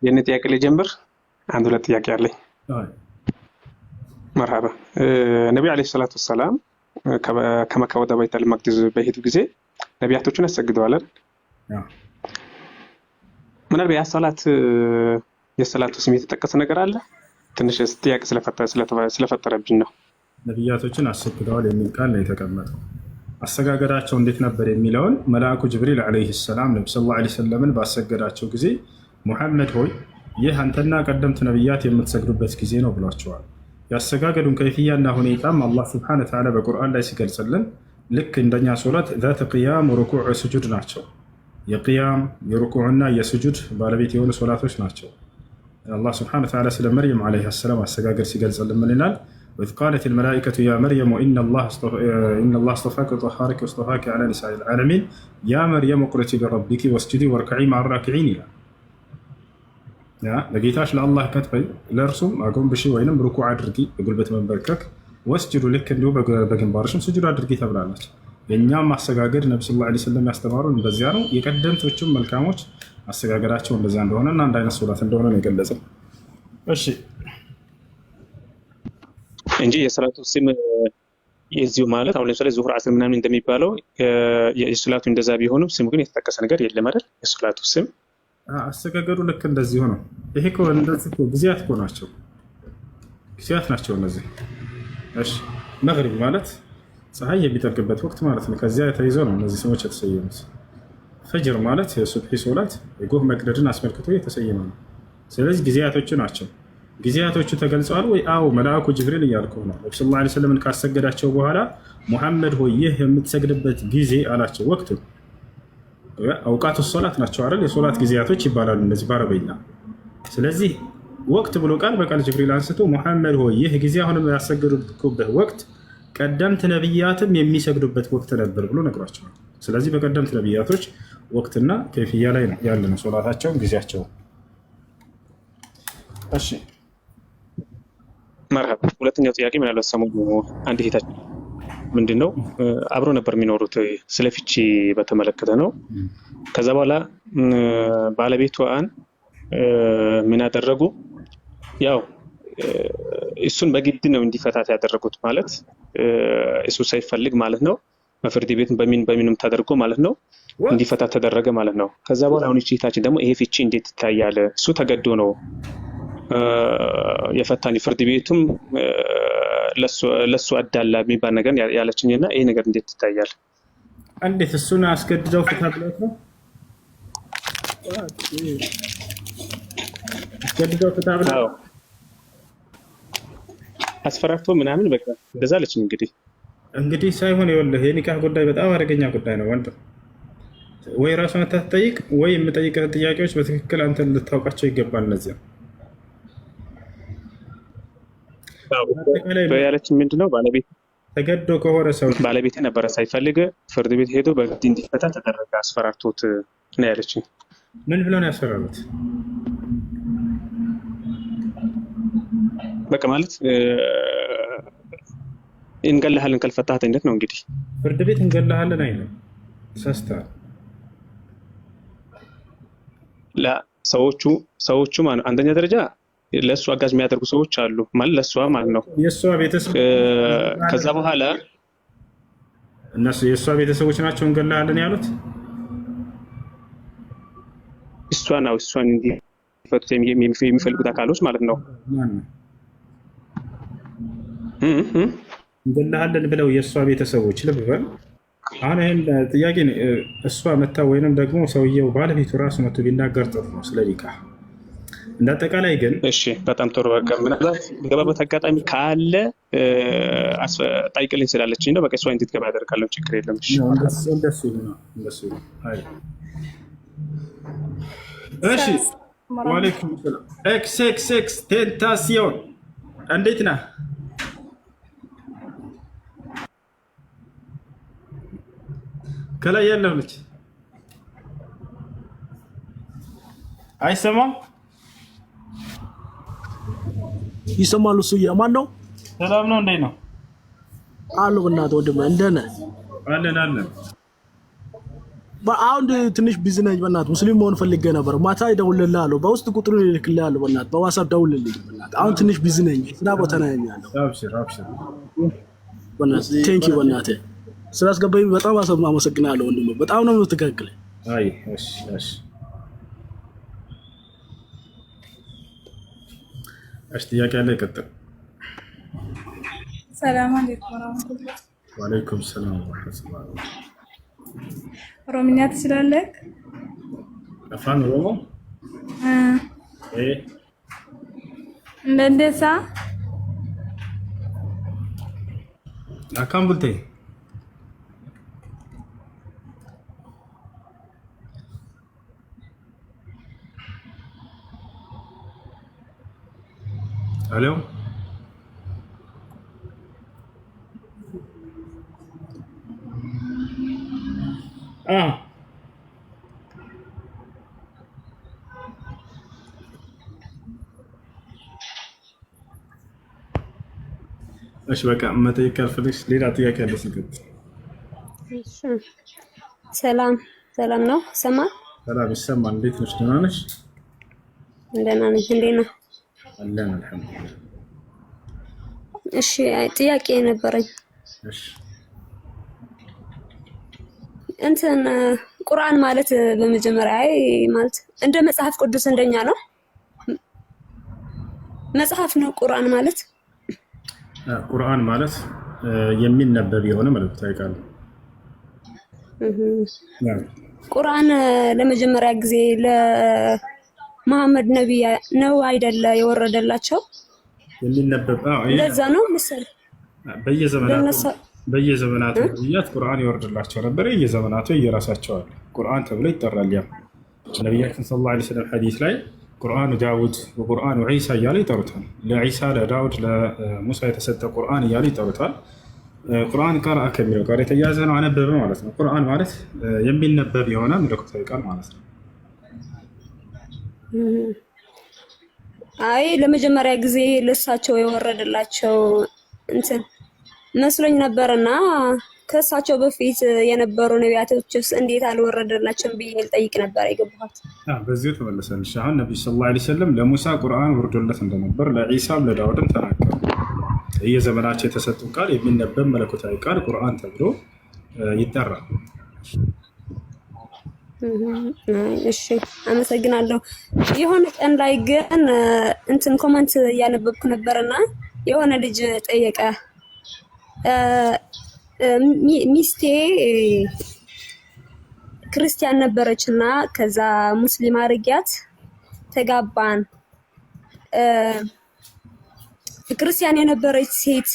የኔ ጥያቄ ልጀምር። አንድ ሁለት ጥያቄ አለኝ። መርሐባ። ነብዩ አለይሂ ሰላቱ ወሰላም ከመካ ወደ በይተል መቅዲስ በሄዱ ጊዜ ነቢያቶቹን አሰግደዋል አይደል? ምናልባት የሰላቱ ስም የተጠቀሰ ነገር አለ? ትንሽ ጥያቄ ስለፈጠረብኝ ነው። ነቢያቶችን አሰግደዋል የሚል ቃል ነው የተቀመጠው። አሰጋገዳቸው እንዴት ነበር የሚለውን መልአኩ ጅብሪል ዓለይሂ ሰላም ነብዩ ሰለላሁ ዐለይሂ ወሰለም ባሰገዳቸው ጊዜ ሙሐመድ ሆይ ይህ አንተና ቀደምት ነቢያት የምትሰግዱበት ጊዜ ነው ብሏቸዋል። ያሰጋገዱን ከይፍያና ሁኔታም አላህ ሱብሓነሁ ወተዓላ በቁርአን ላይ ሲገልጽልን ልክ እንደኛ ሶላት ዛተ ቅያም ሩኩዕ ስጁድ ናቸው። የቅያም የሩኩዕና የስጁድ ባለቤት የሆኑ ሶላቶች ናቸው። አላህ ሱብሓነሁ ወተዓላ ስለ መርየም ዓለይሃ ሰላም አሰጋገድ ሲገልጽልን ምን ይላል? ወኢዝ ቃለት አልመላኢከቱ ያ መርየም ኢነላህ አስጠፋኪ ወጠሃረኪ ወስጠፋኪ ዐላ ኒሳኢል ዓለሚን ያ መርየም ቁኑቲ ሊረቢኪ ወስጁዲ ወርክዒ መዐ ራኪዒን ይላል። ለጌታሽ ለአላህ ከትበይ ለእርሱም አጎንብሺ ወይንም ሩኩዕ አድርጊ በጉልበት መንበርከክ ወስጁዱ ልክ እንዲሁ በግንባርሽም ስጁድ አድርጊ ተብላለች። የእኛም አሰጋገድ ነቢ ሰለላሁ ዐለይሂ ወሰለም ያስተማሩን በዚያ ነው። የቀደምቶችም መልካሞች አሰጋገዳቸው እንደዚያ እንደሆነ እና አንድ አይነት ሶላት እንደሆነ ነው የገለጸው። እሺ እንጂ የሰላቱ ስም የዚሁ ማለት አሁን ለምሳሌ ዙሁር ዓስር ምናምን እንደሚባለው የሰላቱ እንደዛ ቢሆንም ስሙ ግን የተጠቀሰ ነገር የለም አይደል? የሰላቱ ስም አሰጋገዱ ልክ እንደዚህ ሆኖ ይሄ እኮ እንደዚህ ጊዜያት እኮ ናቸው፣ ጊዜያት ናቸው እነዚህ። እሺ መግሪብ ማለት ፀሐይ የሚጠልቅበት ወቅት ማለት ነው። ከዚያ ተይዞ ነው እነዚህ ስሞች የተሰየሙት። ፈጅር ማለት የሱብሒ ሶላት የጎህ መቅደድን አስመልክቶ የተሰየመ ነው። ስለዚህ ጊዜያቶቹ ናቸው። ጊዜያቶቹ ተገልጸዋል ወይ? አዎ መልአኩ ጅብሪል እያልከው ነው። ነብዩ ሰለላሁ ዐለይሂ ወሰለም ካሰገዳቸው በኋላ ሙሐመድ ሆይ ይህ የምትሰግድበት ጊዜ አላቸው። ወቅቱ አውቃቱ ሶላት ናቸው አይደል? የሶላት ጊዜያቶች ይባላሉ እነዚህ በአረበኛ። ስለዚህ ወቅት ብሎ ቃል በቃል ጅብሪል አንስቶ ሙሐመድ ሆይ ይህ ጊዜ አሁንም ያሰገዱበት ወቅት ቀደምት ነብያትም የሚሰግዱበት ወቅት ነበር ብሎ ነግሯቸዋል። ስለዚህ በቀደምት ነብያቶች ወቅትና ከይፍያ ላይ ነው ያለነው ሶላታቸውን ጊዜያቸው። እሺ መርሀባ። ሁለተኛው ጥያቄ ምናልባት ሰሞኑ አንድ ሄታችን ምንድነው አብሮ ነበር የሚኖሩት ስለ ፍቺ በተመለከተ ነው። ከዛ በኋላ ባለቤቷን ምን አደረጉ? ያው እሱን በግድ ነው እንዲፈታት ያደረጉት። ማለት እሱ ሳይፈልግ ማለት ነው። በፍርድ ቤት በምንም ተደርጎ ማለት ነው እንዲፈታት ተደረገ ማለት ነው። ከዛ በኋላ አሁን እቺታችን ደግሞ ይሄ ፍቺ እንዴት ይታያል? እሱ ተገዶ ነው የፈታኒ፣ ፍርድ ቤቱም ለሱ አዳላ የሚባል ነገር ያለችኝና ይሄ ነገር እንዴት ይታያል? እንዴት እሱን አስገድደው ፍታ ብለት ነው አስገድደው ፍታ ብለው አስፈራርቶ ምናምን በቃ እንደዛ አለችኝ። እንግዲህ ሳይሆን ይኸውልህ የኒካህ ጉዳይ በጣም አደገኛ ጉዳይ ነው ወንድም። ወይ ራሷን ተጠይቅ ወይ የምጠይቅህ ጥያቄዎች በትክክል አንተ ልታውቃቸው ይገባል። እነዚያ ያለችኝ ምንድነው ባለቤት ተገዶ ከሆነ ሰው ባለቤት ነበረ ሳይፈልግ ፍርድ ቤት ሄዶ በግድ እንዲፈታ ተደረገ፣ አስፈራርቶት ነው ያለችኝ። ምን ብለው ነው ያስፈራሩት? በቃ ማለት እንገላሃለን ካልፈታህ እንዴት ነው እንግዲህ ፍርድ ቤት እንገላሃለን አይደለም ሳስታል ለሰዎቹ አንደኛ ደረጃ ለሱ አጋዥ የሚያደርጉ ሰዎች አሉ ማለት ለሷ ማለት ነው የሷ ቤተሰብ። ከዛ በኋላ እነሱ የሷ ቤተሰቦች ናቸው እንገላሃለን ያሉት። እሷን እንዲፈቱት የሚፈልጉት አካሎች ማለት ነው እንገላሃለን ብለው የእሷ ቤተሰቦች ልብ በል። አሁን ይህን ጥያቄ እሷ መታ ወይንም ደግሞ ሰውየው ባለቤቱ ራሱ መቶ ቢናገር ጥሩ ነው ስለ ኒካህ። እንደ አጠቃላይ ግን እሺ በጣም ጥሩ። በቃ ምናልባት ገባበት አጋጣሚ ካለ ጠይቅልኝ ስላለችኝ ነው። በቃ እሷ እንድትገባ ያደርጋለሁ፣ ችግር የለም። እሺ እንደሱ ነው። አይ እሺ ወአለይኩም ሰላም። ኤክስ ቴንታሲዮን እንዴት ነህ? ከላይ ያለው ልጅ አይሰማም? ይሰማሉ። እሱ ማን ነው? ሰላም ነው። እንዴት ነው አሉ? በእናትህ ወንድም እንደት ነህ? አለን። አሁን ትንሽ ቢዚ ነኝ። በእናትህ ሙስሊም መሆን ፈልጌ ነበር። ማታ እደውልልሃለሁ፣ በውስጥ ቁጥሩን እልክልሃለሁ። በእናትህ በዋትስአፕ ደውልልኝ። በእናትህ አሁን ትንሽ ቢዚ ነኝ፣ ስራ ቦታ ነኝ ያለው። አብሽር። በእናትህ ቴንክ ዩ። በእናትህ ስላስገባኝ በጣም አመሰግናለሁ ወንድም። በጣም ነው የምትከክለኝ። አይ እሺ ጥያቄ አለ? ይቀጥል። ሰላም አለይኩም ወራህመቱላህ። ወአለይኩም ሰላም ወራህመቱላህ። ኦሮምኛ ትችላለህ? አፋን ኦሮሞ እንደንደሳ አካም ብልቴ Hello? እሺ በቃ መጠየቅ ካልፈለግሽ ሌላ ጥያቄ አለ። ሰላም ነው። ሰላም ይሰማል። እንዴት ነሽ? ደህና ነሽ? ደህና ነኝ። እንዴት ነህ? አለን አልሐምዱሊላህ። እሺ ጥያቄ ነበረኝ። እሺ እንትን ቁርአን ማለት በመጀመሪያ ማለት እንደ መጽሐፍ ቅዱስ እንደኛ ነው መጽሐፍ ነው ቁርአን ማለት ቁርአን ማለት የሚነበብ የሆነ መልእክታዊ ቃል ነው። ቁርአን ለመጀመሪያ ጊዜ ለመሐመድ ነብይ ነው አይደለ የወረደላቸው የሚነበብ ለዛ ነው መሰለኝ በየዘመናቱ ነብያት ቁርአን ይወርድላቸው ነበር። የየዘመናቱ የራሳቸው አለ ቁርአን ተብሎ ይጠራል። ያ ነብያችን ሰለላሁ ዐለይሂ ወሰለም ሐዲስ ላይ ቁርአኑ ዳውድ ወቁርአኑ ዒሳ እያሉ ይጠሩታል። ለዒሳ ለዳውድ ለሙሳ የተሰጠ ቁርአን እያሉ ይጠሩታል። ቁርአን ቀርአ ከሚለው ጋር የተያያዘ ነው፣ አነበበ ማለት ነው። ቁርአን ማለት የሚነበብ የሆነ መለኮታዊ ቃል ማለት ነው። አይ ለመጀመሪያ ጊዜ ለሳቸው የወረደላቸው እንትን መስሎኝ ነበርና ከሳቸው በፊት የነበሩ ነቢያቶችስ እንዴት አልወረደላቸውም ብዬ ልጠይቅ ነበር የገባሁት። በዚህ ተመለሰልሽ። አሁን ነብዩ ሰለላሁ ዐለይሂ ወሰለም ለሙሳ ቁርአን ወርዶለት እንደነበር ለዒሳም ለዳውድም ተናገሩ። የዘመናቸው የተሰጡ ቃል የሚነበብ መለኮታዊ ቃል ቁርአን ተብሎ ይጠራል። እሺ አመሰግናለሁ። የሆነ ቀን ላይ ግን እንትን ኮመንት እያነበብኩ ነበርና የሆነ ልጅ ጠየቀ ሚስቴ ክርስቲያን ነበረችና ከዛ ሙስሊም አድርጊያት ተጋባን። ክርስቲያን የነበረች ሴት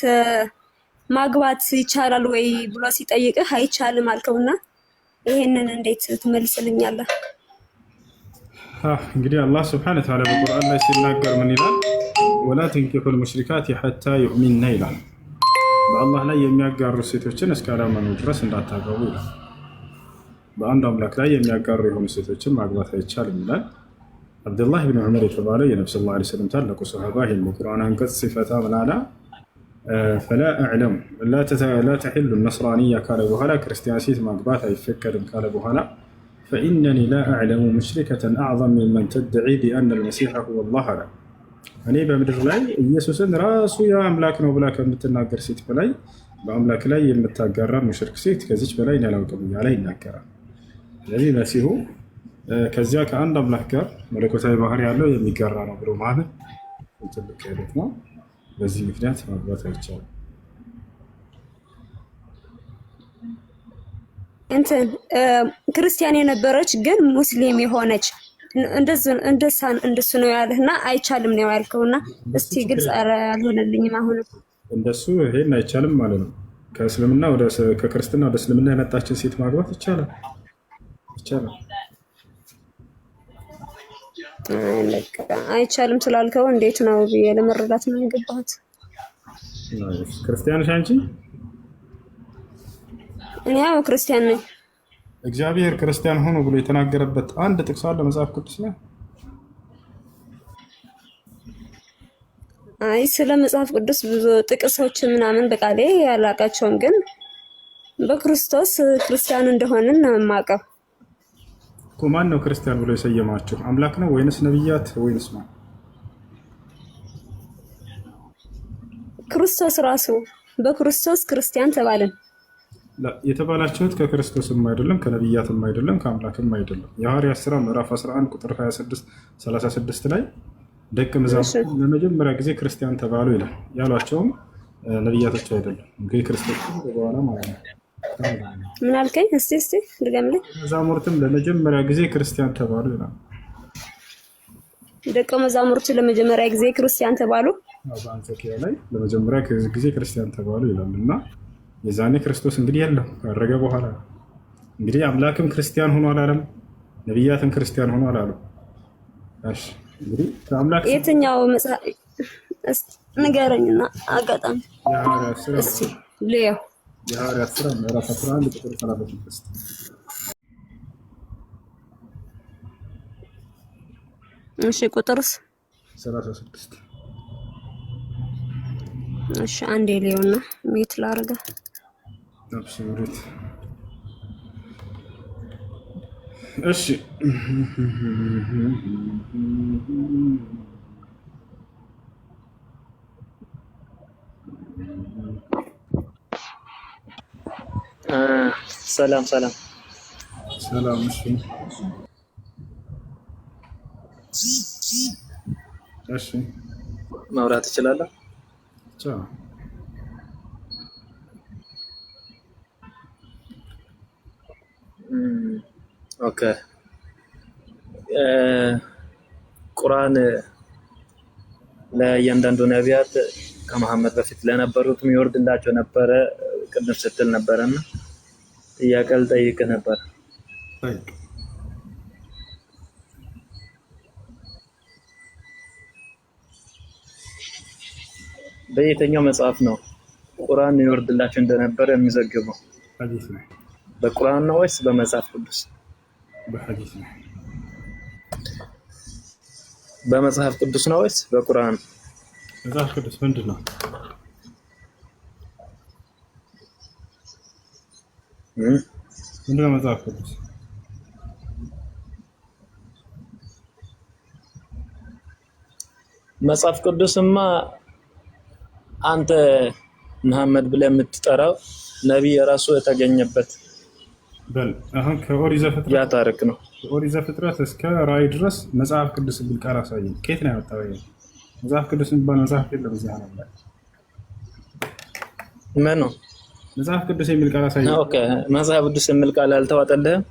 ማግባት ይቻላል ወይ ብሎ ሲጠይቅህ አይቻልም አልከውና ይሄንን እንዴት ትመልስልኛለህ? እንግዲህ አላህ ሱብሓነሁ ወተዓላ በቁርአን ላይ ሲናገር ምን ይላል? ወላ ተንኪሑል ሙሽሪካት ሐታ ዩእሚንና ይላል። በአላህ ላይ የሚያጋሩ ሴቶችን እስካላመኑ ድረስ እንዳታገቡ ይላል። በአንድ አምላክ ላይ የሚያጋሩ የሆኑ ሴቶችን ማግባት አይቻልም ይላል። አብዱላህ ብን ዑመር የተባለ የነብዩ ሰለላሁ ዐለይሂ ወሰለም ታላቁ ሰሃባ ይህን የቁርአን አንቀጽ ሲፈታ ምን አለ? ፈላ አዕለሙ ላ ተሒሉ ነስራንያ ካለ በኋላ ክርስቲያን ሴት ማግባት አይፈቀድም ካለ በኋላ ፈኢነኒ ላ አዕለሙ ሙሽሪከተን አዕዘም ሚመን ተድዒ ቢአነ አልመሲሐ ሁወ አላህ አለ። እኔ በምድር ላይ ኢየሱስን ራሱ የአምላክ ነው ብላ ከምትናገር ሴት በላይ በአምላክ ላይ የምታጋራ ሙሽሪክ ሴት ከዚች በላይ አላውቅም እያለ ይናገራል። ስለዚህ መሲሁ ከዚያ ከአንድ አምላክ ጋር መለኮታዊ ባህሪ ያለው የሚጋራ ነው ብሎ ማመን ትልቅ ክህደት ነው። በዚህ ምክንያት ማግባት አይቻልም። እንትን ክርስቲያን የነበረች ግን ሙስሊም የሆነች እንደሱ ነው ያለህና አይቻልም ነው ያልከውና እስቲ ግልጽ አልሆነልኝም። አሁን እንደሱ ይሄን አይቻልም ማለት ነው። ከክርስትና ወደ እስልምና የመጣችን ሴት ማግባት ይቻላል። አይቻልም ስላልከው እንዴት ነው ብዬ ለመረዳት ነው የገባሁት። ክርስቲያን ነሽ አንቺ? እኔ ያው ክርስቲያን ነኝ። እግዚአብሔር ክርስቲያን ሆኖ ብሎ የተናገረበት አንድ ጥቅስ አለ መጽሐፍ ቅዱስ ላይ? አይ ስለ መጽሐፍ ቅዱስ ብዙ ጥቅሶች ምናምን በቃሌ ያላቃቸውም፣ ግን በክርስቶስ ክርስቲያን እንደሆንን ነው የማውቀው። ማን ነው ክርስቲያን ብሎ የሰየማችሁ? አምላክ ነው ወይንስ ነብያት ወይንስ ማን? ክርስቶስ ራሱ። በክርስቶስ ክርስቲያን ተባልን። የተባላችሁት ከክርስቶስም አይደለም ከነብያትም አይደለም ከአምላክም አይደለም። የሐዋርያት ሥራ ምዕራፍ 11 ቁጥር 36 ላይ ደቀ መዛሙርቱ ለመጀመሪያ ጊዜ ክርስቲያን ተባሉ ይላል። ያሏቸውም ነብያቶች አይደለም እንግዲህ ክርስቶስ በኋላ ማለት ነው። ምን አልከኝ? እስቲ ድገምልኝ። መዛሙርትም ለመጀመሪያ ጊዜ ክርስቲያን ተባሉ ይላል። ደቀ መዛሙርቱ ለመጀመሪያ ጊዜ ክርስቲያን ተባሉ። በአንጾኪያ ላይ ለመጀመሪያ ጊዜ ክርስቲያን ተባሉ ይላል እና የዛኔ ክርስቶስ እንግዲህ የለም ካረገ በኋላ እንግዲህ አምላክም ክርስቲያን ሆኖ አላለም፣ ነብያትም ክርስቲያን ሆኖ አላለም። እሺ እንግዲህ ከአምላክ የትኛው መጽሐፍ ንገረኝና አጋጣሚ የሐዋርያት ሥራ ምዕራፍ 11 ቁጥር 36 እሺ ቁጥርስ 36 እሺ አንዴ ሊሆንና ሚት ላርጋ አብሽሩት። እሺ ሰላም ሰላም። እሺ ማውራት እችላለሁ? ቻው። ኦኬ። ቁርአን ለእያንዳንዱ ነቢያት ከመሐመድ በፊት ለነበሩት የሚወርድላቸው ነበረ ቅድም ስትል ነበረና ጥያቄ ልጠይቅህ ነበር። በየትኛው መጽሐፍ ነው ቁርአን ይወርድላቸው እንደነበረ የሚዘግበው? ሐዲስ ነው። በቁርአን ነው ወይስ በመጽሐፍ ቅዱስ? በሐዲስ ነው። በመጽሐፍ ቅዱስ ነው ወይስ በቁርአን? መጽሐፍ ቅዱስ ምንድን ነው? ምንድን ነው መጽሐፍ ቅዱስ? መጽሐፍ ቅዱስማ አንተ መሐመድ ብለህ የምትጠራው ነብይ የራሱ የተገኘበት በል አሁን ከኦሪት ዘፍጥረት ያ ታሪክ ነው። ከኦሪት ዘፍጥረት እስከ ራዕይ ድረስ መጽሐፍ ቅዱስ የሚል ቃል አሳየኝ። ከየት ነው ያመጣው? መጽሐፍ ቅዱስ የሚባል መጽሐፍ የለም እዚህ ዓለም ላይ። ምን ነው መጽሐፍ ቅዱስ የሚል ቃል አሳየኝ። ኦኬ፣ መጽሐፍ ቅዱስ የሚል ቃል አልተዋጠልህም?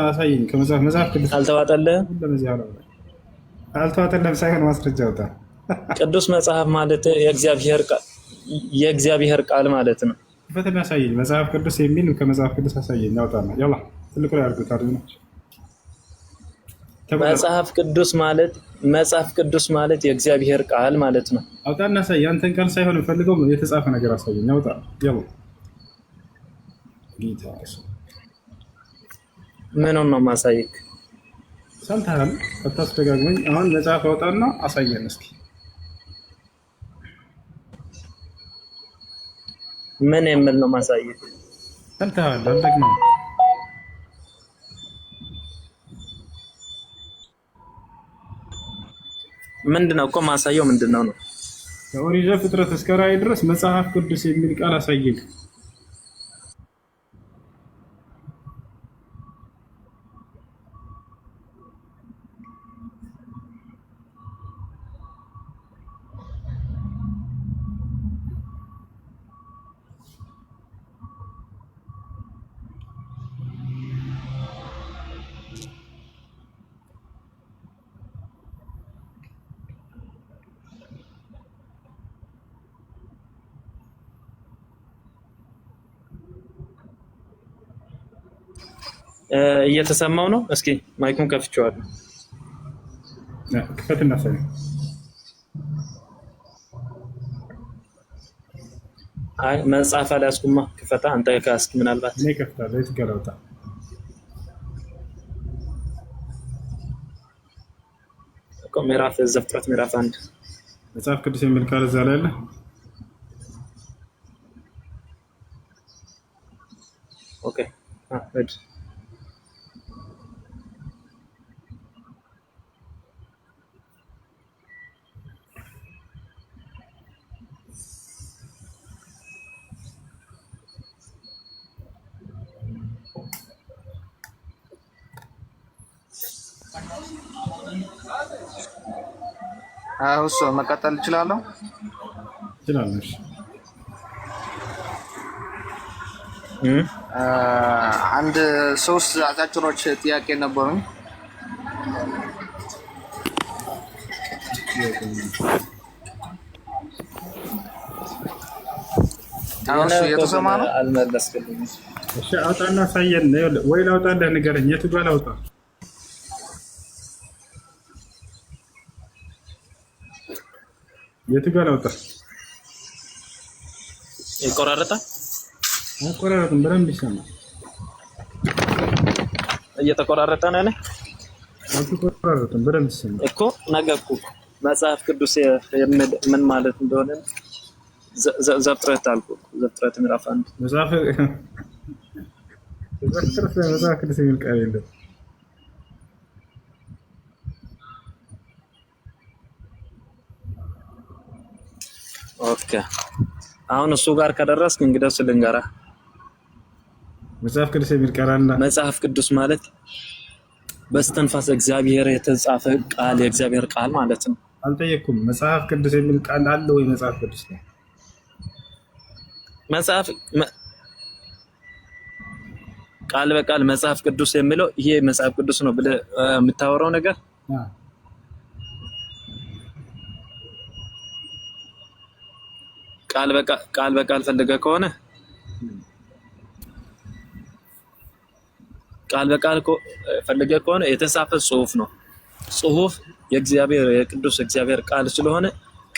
አሳየኝ። ከመጽሐፍ ቅዱስ አልተዋጠልህም? ለዚህ ዓለም ላይ አልተዋጠልህም ሳይሆን ማስረጃ አውጣ። ቅዱስ መጽሐፍ ማለት የእግዚአብሔር ቃል ማለት ነው። ፈተና አሳየኝ። መጽሐፍ ቅዱስ የሚል ከመጽሐፍ ቅዱስ አሳየኝ። ያውጣና ያላ ትልቁ ላይ አድርጉት አይደል? መጽሐፍ ቅዱስ ማለት የእግዚአብሔር ቃል ማለት ነው። አውጣና አሳይ። አንተን ቃል ሳይሆን ፈልገው የተጻፈ ነገር አሳየኝ። ያውጣ ያላ ጌታ ምኑን ነው ማሳየክ? ሰምተሃል? አታስደጋግመኝ። አሁን መጽሐፍ አውጣና አሳየን እስኪ። ምን የሚል ነው ማሳየክ? ሰምተሃል? አልደግመም። ምንድነው እኮ ማሳየው? ምንድነው ነው? ከኦሪት ዘፍጥረት እስከ ራዕይ ድረስ መጽሐፍ ቅዱስ የሚል ቃል አሳየኝ። እየተሰማው ነው? እስኪ ማይኩን ከፍቼዋለሁ። ክፈትና ሳይ። አይ መጽሐፍ አልያዝኩማ። ክፈታ አንተ ካስክ ምናልባት እኔ ከፍታለሁ። የት ጋር ላውጣ? እኮ ምዕራፍ ዘፍጥረት ምዕራፍ 1 መጽሐፍ ቅዱስ የሚል ቃል እዛ ላይ አለ። ኦኬ እሱ መቀጠል እችላለሁ? ትችላለሽ። አንድ ሶስት አጫጭሮች ጥያቄ ነበሩኝ። አሁን የተሰማ ነው? አልመለስክልኝም። እሺ አውጣና ሳየን። ወይ ላውጣልህ ንገረኝ። የቱ ጋር ላውጣ? የቱ ጋር ላውጣ? ይቆራረጣል? አይቆራረጥም። በደንብ ይሰማል። እየተቆራረጠ ነው ያለ? አይቆራረጥም። በደንብ ይሰማል እኮ ነገርኩ። መጽሐፍ ቅዱስ ምን ማለት እንደሆነ ዘፍጥረት አልኩ። ዘፍጥረት ምዕራፍ 1 መጽሐፍ ቅዱስ የሚል ቃል የለም። ኦኬ አሁን እሱ ጋር ከደረስክ እንግዲህ ልንገርህ። መጽሐፍ ቅዱስ የሚል ቃል አለ? መጽሐፍ ቅዱስ ማለት በስተንፋስ እግዚአብሔር የተጻፈ ቃል የእግዚአብሔር ቃል ማለት ነው። አልጠየኩም። መጽሐፍ ቅዱስ የሚል ቃል አለ ወይ? መጽሐፍ ቅዱስ ላይ ቃል በቃል መጽሐፍ ቅዱስ የሚለው ይሄ መጽሐፍ ቅዱስ ነው ብለህ የምታወራው ነገር ቃል በቃል ፈልገህ ከሆነ ቃል በቃል ፈልገህ ከሆነ የተጻፈ ጽሁፍ ነው። ጽሁፍ የቅዱስ እግዚአብሔር ቃል ስለሆነ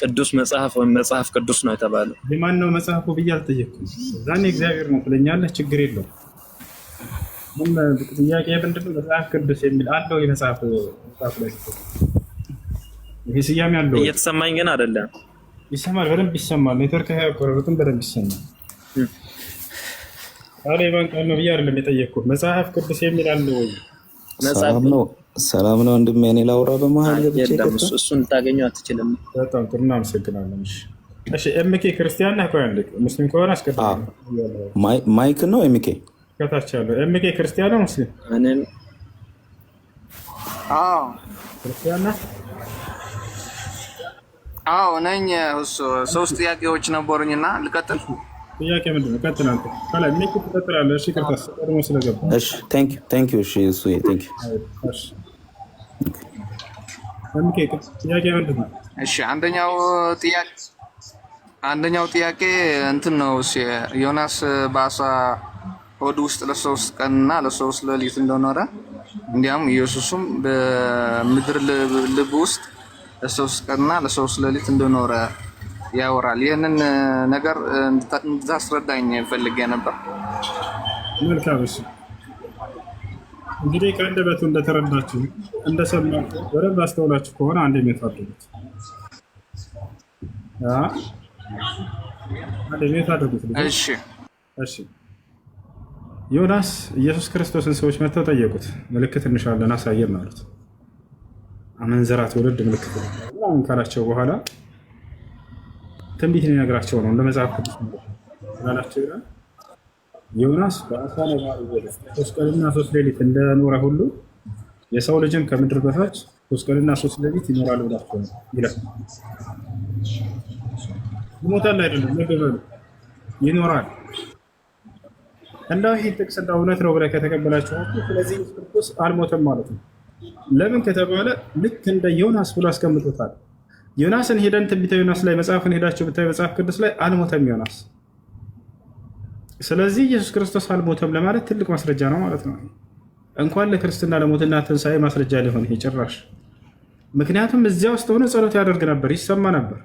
ቅዱስ መጽሐፍ ወይም መጽሐፍ ቅዱስ ነው የተባለው። የማን ነው መጽሐፉ ብዬ አልጠየኩም። ዛኔ እግዚአብሔር ነው ትለኛለህ፣ ችግር የለውም። ምን ጥያቄ ምንድነው? መጽሐፍ ቅዱስ የሚል አለው የመጽሐፍ ላይ ይሄ ስያሜ አለው። እየተሰማኝ ግን አይደለም። ይሰማል፣ በደንብ ይሰማል። ኔትወርክ ያቆረጡን በደንብ ይሰማል። አለ የማን ቃል ነው ብዬ አይደለም የጠየቅኩት። መጽሐፍ ቅዱስ የሚል አለው ወይ? ሰላም ነው ወንድሜ፣ እኔ ላውራ በመሀል ገብቼ እሱን ታገኘው አትችልም። በጣም ጥሩ ነው፣ አመሰግናለሁ። እሺ ኤምኬ ክርስቲያን ነህ? ቆይ አንዴ ሙስሊም ከሆነ አስቀድም። ማይክ ነው ኤምኬ ከታች ያለው ኤምኬ ክርስቲያን ነው ሙስሊም? እኔም ክርስቲያን ነህ? አዎ ነኝ። ሶስት ጥያቄዎች ነበሩኝና ልቀጥል። ጥያቄ ምንድን ነው? ቀጥል አንተ። ከላይ ምን ትቀጥላለህ? እሺ ከታች ቀድሞ ስለገባ እሺ ቴንክ ዩ እሺ እሱ ቴንክ ዩ እሺ ኤምኬ ጥያቄ ምንድን ነው? እሺ አንደኛው ጥያቄ እንትን ነው። እሺ ዮናስ በአሳ ሆድ ውስጥ ለ3 ቀንና ለ3 ሌሊት እንደኖረ እንዲያውም ኢየሱስም በምድር ልብ ውስጥ ለ3 ቀንና ለ3 ሌሊት እንደኖረ ያወራል። ይህንን ነገር እንድታስረዳኝ ፈልጌ ነበር። መልካም። እሺ እንግዲህ ከአንደበቱ እንደተረዳችሁ እንደሰማችሁ በደንብ አስተውላችሁ ከሆነ አንድ የሚታደጉት እሺ ዮናስ ኢየሱስ ክርስቶስን ሰዎች መጥተው ጠየቁት። ምልክት እንሻለን አሳየን አሉት። አመንዝራ ትውልድ ምልክት ምናምን ካላቸው በኋላ ትንቢት ሊነግራቸው ነው። እንደ መጽሐፍ ቅዱስ ስላላቸው ይላል ዮናስ በአሳ ነባሪ 3 ቀንና 3 ሌሊት እንደኖረ ሁሉ የሰው ልጅም ከምድር በታች 3 ቀንና 3 ሌሊት ይኖራል ብላቸው ይላል። ይሞታል አይደለም፣ ለገበሉ ይኖራል። እንዳው ይሄ ጥቅስ እንዳው እውነት ነው ብለህ ከተቀበላችሁ ስለዚህ ክርስቶስ አልሞተም ማለት ነው። ለምን ከተባለ ልክ እንደ ዮናስ ብሎ አስቀምጦታል። ዮናስን ሄደን ትንቢተ ዮናስ ላይ መጽሐፍን ሄዳችሁ ብታዩ መጽሐፍ ቅዱስ ላይ አልሞተም ዮናስ። ስለዚህ ኢየሱስ ክርስቶስ አልሞተም ለማለት ትልቅ ማስረጃ ነው ማለት ነው። እንኳን ለክርስትና ለሞትና ትንሣኤ ማስረጃ ሊሆን ይሄ ጭራሽ። ምክንያቱም እዚያ ውስጥ ሆኖ ጸሎት ያደርግ ነበር፣ ይሰማ ነበር።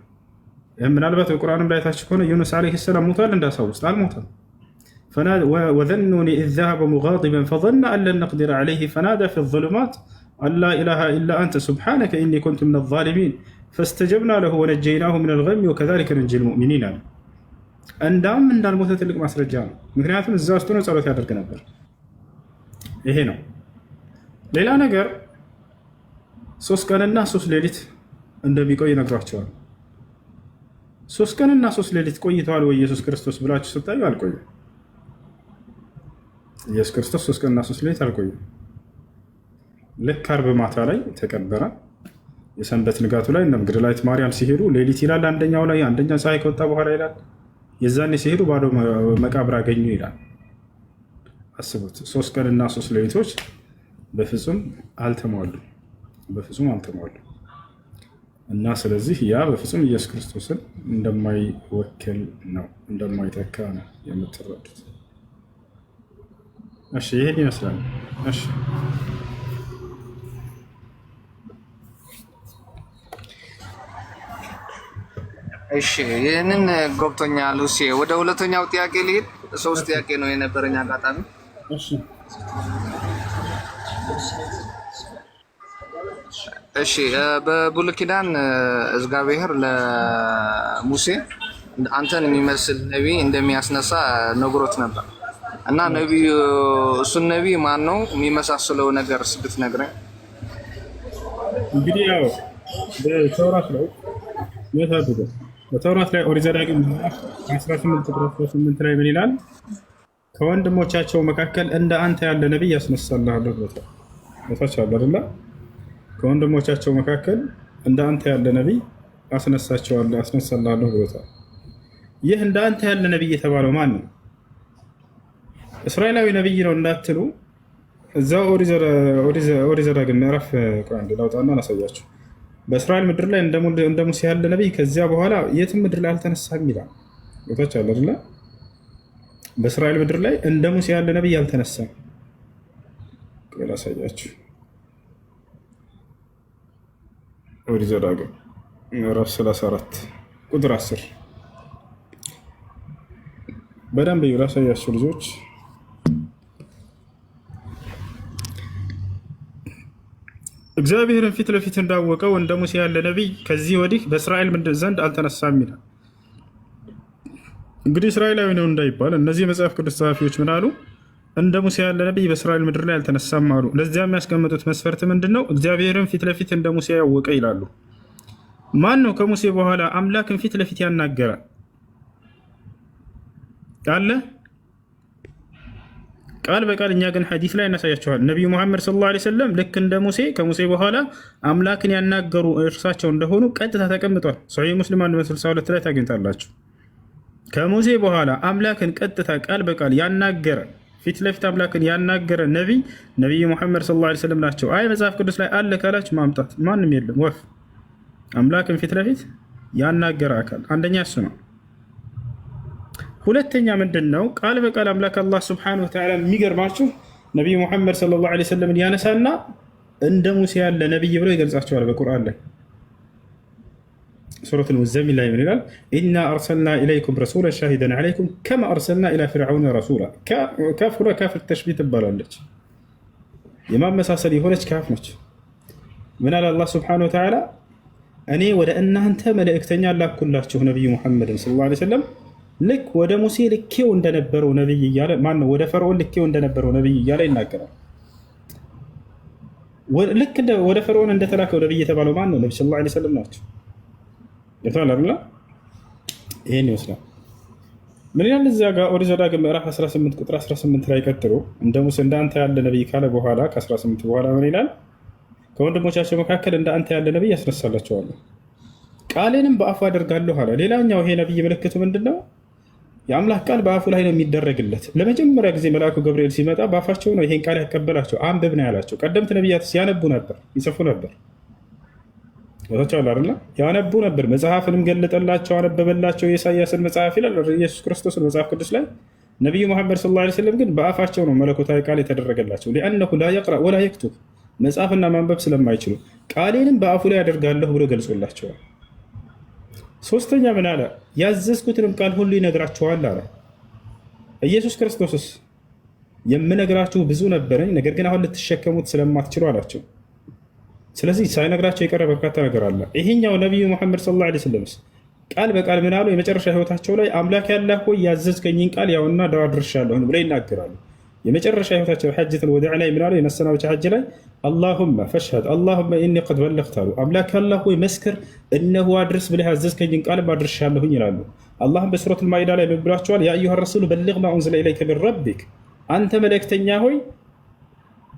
ምናልባት በቁርአንም ላይ ታች ከሆነ ዩኑስ ዓለይሂ ሰላም ሞቷል እንዳሳው ውስጥ አልሞተም። ወዘኑኒ ኢዝ ዘሀበ ሙጋዲበን ፈظነ አን ለን ነቅዲረ ዐለይሂ ፈናዳ ፊ ዙሉማት አን ላ ኢላሃ ኢላ አንተ ሱብሓነከ ኢኒ ኩንቱ ሚነ ዛሊሚን ፈስተጀብና ለሁ ወነጀይናሁ ሚነል ገሚ ወከዛሊከ ነንጂል ሙእሚኒን አለ። እንዳውም እንዳልሞተ ትልቅ ማስረጃ ነው። ምክንያቱም እዛ ውስጥ ሆኖ ጸሎት ያደርግ ነበር። ይሄ ነው። ሌላ ነገር 3 ቀንና 3 ሌሊት እንደሚቆይ ይነግሯቸዋል። 3 ቀንና 3 ሌሊት ቆይተዋል ወይ ኢየሱስ ክርስቶስ ብላችሁ ስታዩ አልቆየም። ኢየሱስ ክርስቶስ 3 ቀንና 3 ሌሊት አልቆየም። ልክ ዓርብ ማታ ላይ ተቀበረ። የሰንበት ንጋቱ ላይ እነ መግደላዊት ማርያም ሲሄዱ ሌሊት ይላል አንደኛው ላይ፣ አንደኛው ፀሐይ ከወጣ በኋላ ይላል። የዛኔ ሲሄዱ ባዶ መቃብር አገኙ ይላል። አስቡት፣ 3 ቀንና 3 ሌሊቶች በፍጹም አልተሟሉም፣ በፍጹም አልተሟሉም። እና ስለዚህ ያ በፍጹም ኢየሱስ ክርስቶስን እንደማይወክል ነው፣ እንደማይተካ ነው የምትረዱት። እሺ ይሄን ይመስላል። እሺ እሺ ይህንን ገብቶኛል። ወደ ሁለተኛው ጥያቄ ልሂድ። 3 ጥያቄ ነው የነበረኝ አጋጣሚ። እሺ በብሉይ ኪዳን እግዚአብሔር ለሙሴ አንተን የሚመስል ነቢይ እንደሚያስነሳ ነግሮት ነበር እና ነቢዩ እሱን ነቢይ ማን ነው የሚመሳሰለው ነገር ብትነግረኝ። እንግዲህ ያው በተውራት ላይ በተውራት ላይ ኦሪት ዘዳግም 18 ቁጥር 8 ላይ ምን ይላል? ከወንድሞቻቸው መካከል እንደ አንተ ያለ ነቢይ ያስነሳልሃለሁ ብሎታል። ቦታች አለ አይደለ? ከወንድሞቻቸው መካከል እንደ አንተ ያለ ነቢይ አስነሳልሃለሁ ብሎታል። ይህ እንደ አንተ ያለ ነቢይ የተባለው ማን ነው? እስራኤላዊ ነቢይ ነው እንዳትሉ እዛው ኦሪት ዘዳግም ምዕራፍ አንድ ላውጣና አላሳያችሁ። በእስራኤል ምድር ላይ እንደ ሙሴ ያለ ነቢይ ከዚያ በኋላ የትም ምድር ላይ አልተነሳም ይላል። ቦታች አለ አይደለ? በእስራኤል ምድር ላይ እንደ ሙሴ ያለ ነቢይ አልተነሳም። ላሳያችሁ። ኦሪት ዘዳግም ምዕራፍ 34 ቁጥር 10 በደንብ ላሳያችሁ ልጆች። እግዚአብሔርን ፊት ለፊት እንዳወቀው እንደ ሙሴ ያለ ነቢይ ከዚህ ወዲህ በእስራኤል ምድር ዘንድ አልተነሳም ይላል። እንግዲህ እስራኤላዊ ነው እንዳይባል እነዚህ የመጽሐፍ ቅዱስ ጸሐፊዎች ምን አሉ? እንደ ሙሴ ያለ ነቢይ በእስራኤል ምድር ላይ አልተነሳም አሉ። ለዚያ የሚያስቀምጡት መስፈርት ምንድን ነው? እግዚአብሔርን ፊት ለፊት እንደ ሙሴ ያወቀ ይላሉ። ማን ነው ከሙሴ በኋላ አምላክን ፊት ለፊት ያናገረ አለ? ቃል በቃል እኛ ግን ሐዲስ ላይ እናሳያቸዋል። ነቢዩ ሙሐመድ ሰለላሁ ዐለይሂ ወሰለም ልክ እንደ ሙሴ ከሙሴ በኋላ አምላክን ያናገሩ እርሳቸው እንደሆኑ ቀጥታ ተቀምጧል። ሶሒህ ሙስሊም 162 ላይ ታገኝታላችሁ። ከሙሴ በኋላ አምላክን ቀጥታ ቃል በቃል ያናገረ ፊት ለፊት አምላክን ያናገረ ነቢይ ሙሐመድ ሰለላሁ ዐለይሂ ወሰለም ናቸው። አይ መጽሐፍ ቅዱስ ላይ አለ ካላችሁ ማምጣት ማንም የለም። ወፍ አምላክን ፊት ለፊት ያናገረ አካል አንደኛ እሱ ነው። ሁለተኛ ምንድን ነው? ቃል በቃል አምላክ አላህ ሱብሓነሁ ወተዓላ የሚገርማችሁ ነቢይ ሙሐመድ ሰለላሁ ዐለይሂ ወሰለምን ያነሳና እንደ ሙሴ ያለ ነቢይ ብሎ ይገልጻቸዋል በቁርአን ላይ። ሱረቱል ሙዘሚል ላይ ምን ይላል? ኢና አርሰልና ኢለይኩም ረሱለን ሻሂደን ዐለይኩም ከማ አርሰልና ኢላ ፊርዐውነ ረሱላ። ካፍ ሁላ ካፍ ተሽቢህ ትባላለች። የማመሳሰል የሆነች ካፍ ነች። ምን አለ አላህ ሱብሓነሁ ወተዓላ? እኔ ወደ እናንተ መልእክተኛ ላኩላችሁ ነቢይ ሙሐመድን ሰለላሁ ዐለይሂ ወሰለም ልክ ወደ ሙሴ ልኬው እንደነበረው ነቢይ እያለ ማነው ወደ ፈርዖን ልኬው እንደነበረው ነቢይ እያለ ይናገራል። ልክ ወደ ፈርዖን እንደተላከው ነቢይ የተባለው ማን ነው? ነቢ ሰለላሁ ዐለይሂ ወሰለም ናቸው። ይታላልና ይሄን ይመስላል። ምን ይላል እዚያ ጋር ኦሪት ዘዳግም ምዕራፍ 18 ቁጥር 18 ላይ ቀጥሎ እንደ ሙሴ እንዳንተ ያለ ነቢይ ካለ በኋላ ከ18 በኋላ ምን ይላል? ከወንድሞቻቸው መካከል እንደ አንተ ያለ ነቢይ ያስነሳላቸዋለሁ ቃሌንም በአፉ አደርጋለሁ አለ። ሌላኛው ይሄ ነቢይ ምልክቱ ምንድን ነው? የአምላክ ቃል በአፉ ላይ ነው የሚደረግለት። ለመጀመሪያ ጊዜ መልአኩ ገብርኤል ሲመጣ በአፋቸው ነው ይሄን ቃል ያቀበላቸው። አንብብ ነው ያላቸው። ቀደምት ነቢያት ሲያነቡ ነበር፣ ይጽፉ ነበር፣ ያነቡ ነበር። መጽሐፍንም ገለጠላቸው፣ አነበበላቸው። የኢሳያስን መጽሐፍ ይላል ኢየሱስ ክርስቶስን መጽሐፍ ቅዱስ ላይ። ነቢዩ ሙሐመድ ሰለላሁ ዐለይሂ ወሰለም ግን በአፋቸው ነው መለኮታዊ ቃል የተደረገላቸው። ሊአነሁ ላ የቅረእ ወላ የክቱብ መጽሐፍና ማንበብ ስለማይችሉ ቃሌንም በአፉ ላይ ያደርጋለሁ ብሎ ገልጾላቸዋል። ሶስተኛ ምን አለ? ያዘዝኩትንም ቃል ሁሉ ይነግራችኋል አለ። ኢየሱስ ክርስቶስስ የምነግራችሁ ብዙ ነበረኝ፣ ነገር ግን አሁን ልትሸከሙት ስለማትችሉ አላቸው። ስለዚህ ሳይነግራቸው የቀረ በርካታ ነገር አለ። ይሄኛው ነቢዩ ሙሐመድ ሰለላሁ ዐለይሂ ወሰለም ቃል በቃል ምን አሉ? የመጨረሻ ህይወታቸው ላይ አምላክ ያላህ ሆይ ያዘዝከኝን ቃል ያውና አድርሻለሁ ብለው ይናገራሉ። የመጨረሻ ህይወታቸው ሐጀቱል ወዳዕ ላይ ምን አሉ? የመሰናበቻ ሐጅ ላይ አላሁመ ፈሽሀድ አላሁመ ኢኒ ቀድ በለግቱ አሉ። አምላክ ያላህ ሆይ መስክር፣ እነሆ አድርስ ብለህ ያዘዝከኝን ቃል አድርሻለሁኝ ይላሉ። አላህም በሱረቱል ማኢዳ ላይ ምን ብሏቸዋል? ያ አዩሃ ረሱሉ በልግ ማ ኡንዚለ ኢለይከ ሚን ረቢክ፣ አንተ መልእክተኛ ሆይ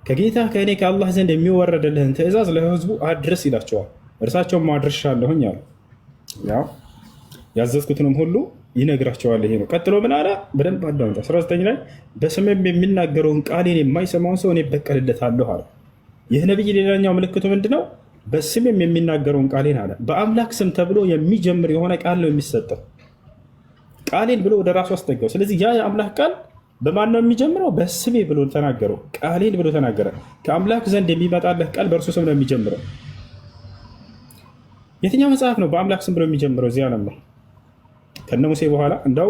ከጌታ ከእኔ ከአላህ ዘንድ የሚወረድልህን ትእዛዝ ለህዝቡ አድርስ ይላቸዋል። እርሳቸውም አድርሻለሁኝ አሉ። ያው ያዘዝኩትንም ሁሉ ይነግራቸዋል። ይሄ ነው። ቀጥሎ ምን አለ? በደንብ አዳምጡ። 19 ላይ በስሜም የሚናገረውን ቃሌን የማይሰማውን ሰው እኔ እበቀልለታለሁ አለ። ይህ ነቢይ ሌላኛው ምልክቱ ምንድነው? በስሜም የሚናገረውን ቃሌን አለ። በአምላክ ስም ተብሎ የሚጀምር የሆነ ቃል ነው የሚሰጠው። ቃሌን ብሎ ወደ ራሱ አስጠጋው። ስለዚህ ያ የአምላክ ቃል በማን ነው የሚጀምረው? በስሜ ብሎ ተናገረው። ቃሌን ብሎ ተናገረ። ከአምላክ ዘንድ የሚመጣለህ ቃል በእርሱ ስም ነው የሚጀምረው። የትኛው መጽሐፍ ነው በአምላክ ስም ብሎ የሚጀምረው? እዚህ ዓለም ላይ ከነ ሙሴ በኋላ እንዳው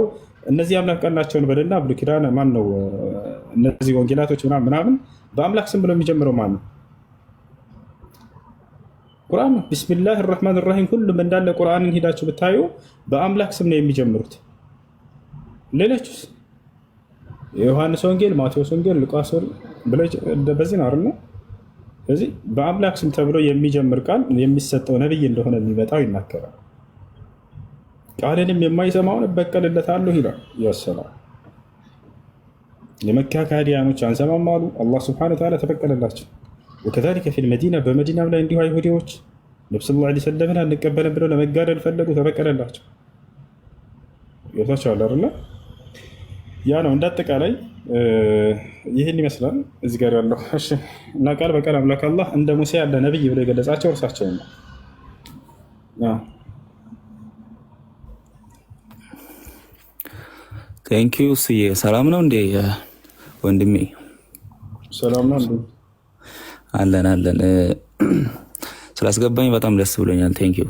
እነዚህ አምላክ ቃል ናቸውን በልና ብሉይ ኪዳን ማን ነው? እነዚህ ወንጌላቶች ምናምን በአምላክ ስም ብሎ የሚጀምረው ማን ነው? ቁርአን ነው። ቢስሚላህ ራህማን ራሂም ሁሉም እንዳለ ቁርአንን ሄዳችሁ ብታዩ በአምላክ ስም ነው የሚጀምሩት። ሌሎችስ የዮሐንስ ወንጌል፣ ማቴዎስ ወንጌል፣ ሉቃስ በዚህ ነው አይደል? ስለዚህ በአምላክ ስም ተብሎ የሚጀምር ቃል የሚሰጠው ነብይ እንደሆነ የሚመጣው ይናገራል። ቃልንም የማይሰማውን እበቀልለታለሁ ይላል። ያሰላም የመካ ካዲያኖች አንሰማም አሉ። አላህ ስብሐነሁ ወተዓላ ተበቀለላቸው። ወከዛሊከ ፊል መዲና በመዲናም ላይ እንዲሁ አይሁዲዎች ነብዩ ሰለላሁ ዐለይሂ ወሰለምን አንቀበልም ብለው ለመጋደል ፈለጉ፣ ተበቀለላቸው። ገብቷቸዋል አይደለ? ያ ነው እንዳጠቃላይ ይህን ይመስላል እዚህ ጋር ያለው። እሺ እና ቃል በቃል አምላክ አላህ እንደ ሙሴ ያለ ነብይ ብሎ የገለጻቸው እርሳቸው ነው። ቴንኪዩ ስዬ። ሰላም ነው እንዴ ወንድሜ? ሰላም ነው እንዴ? አለን አለን። ስላስገባኝ በጣም ደስ ብሎኛል። ቴንኪዩ።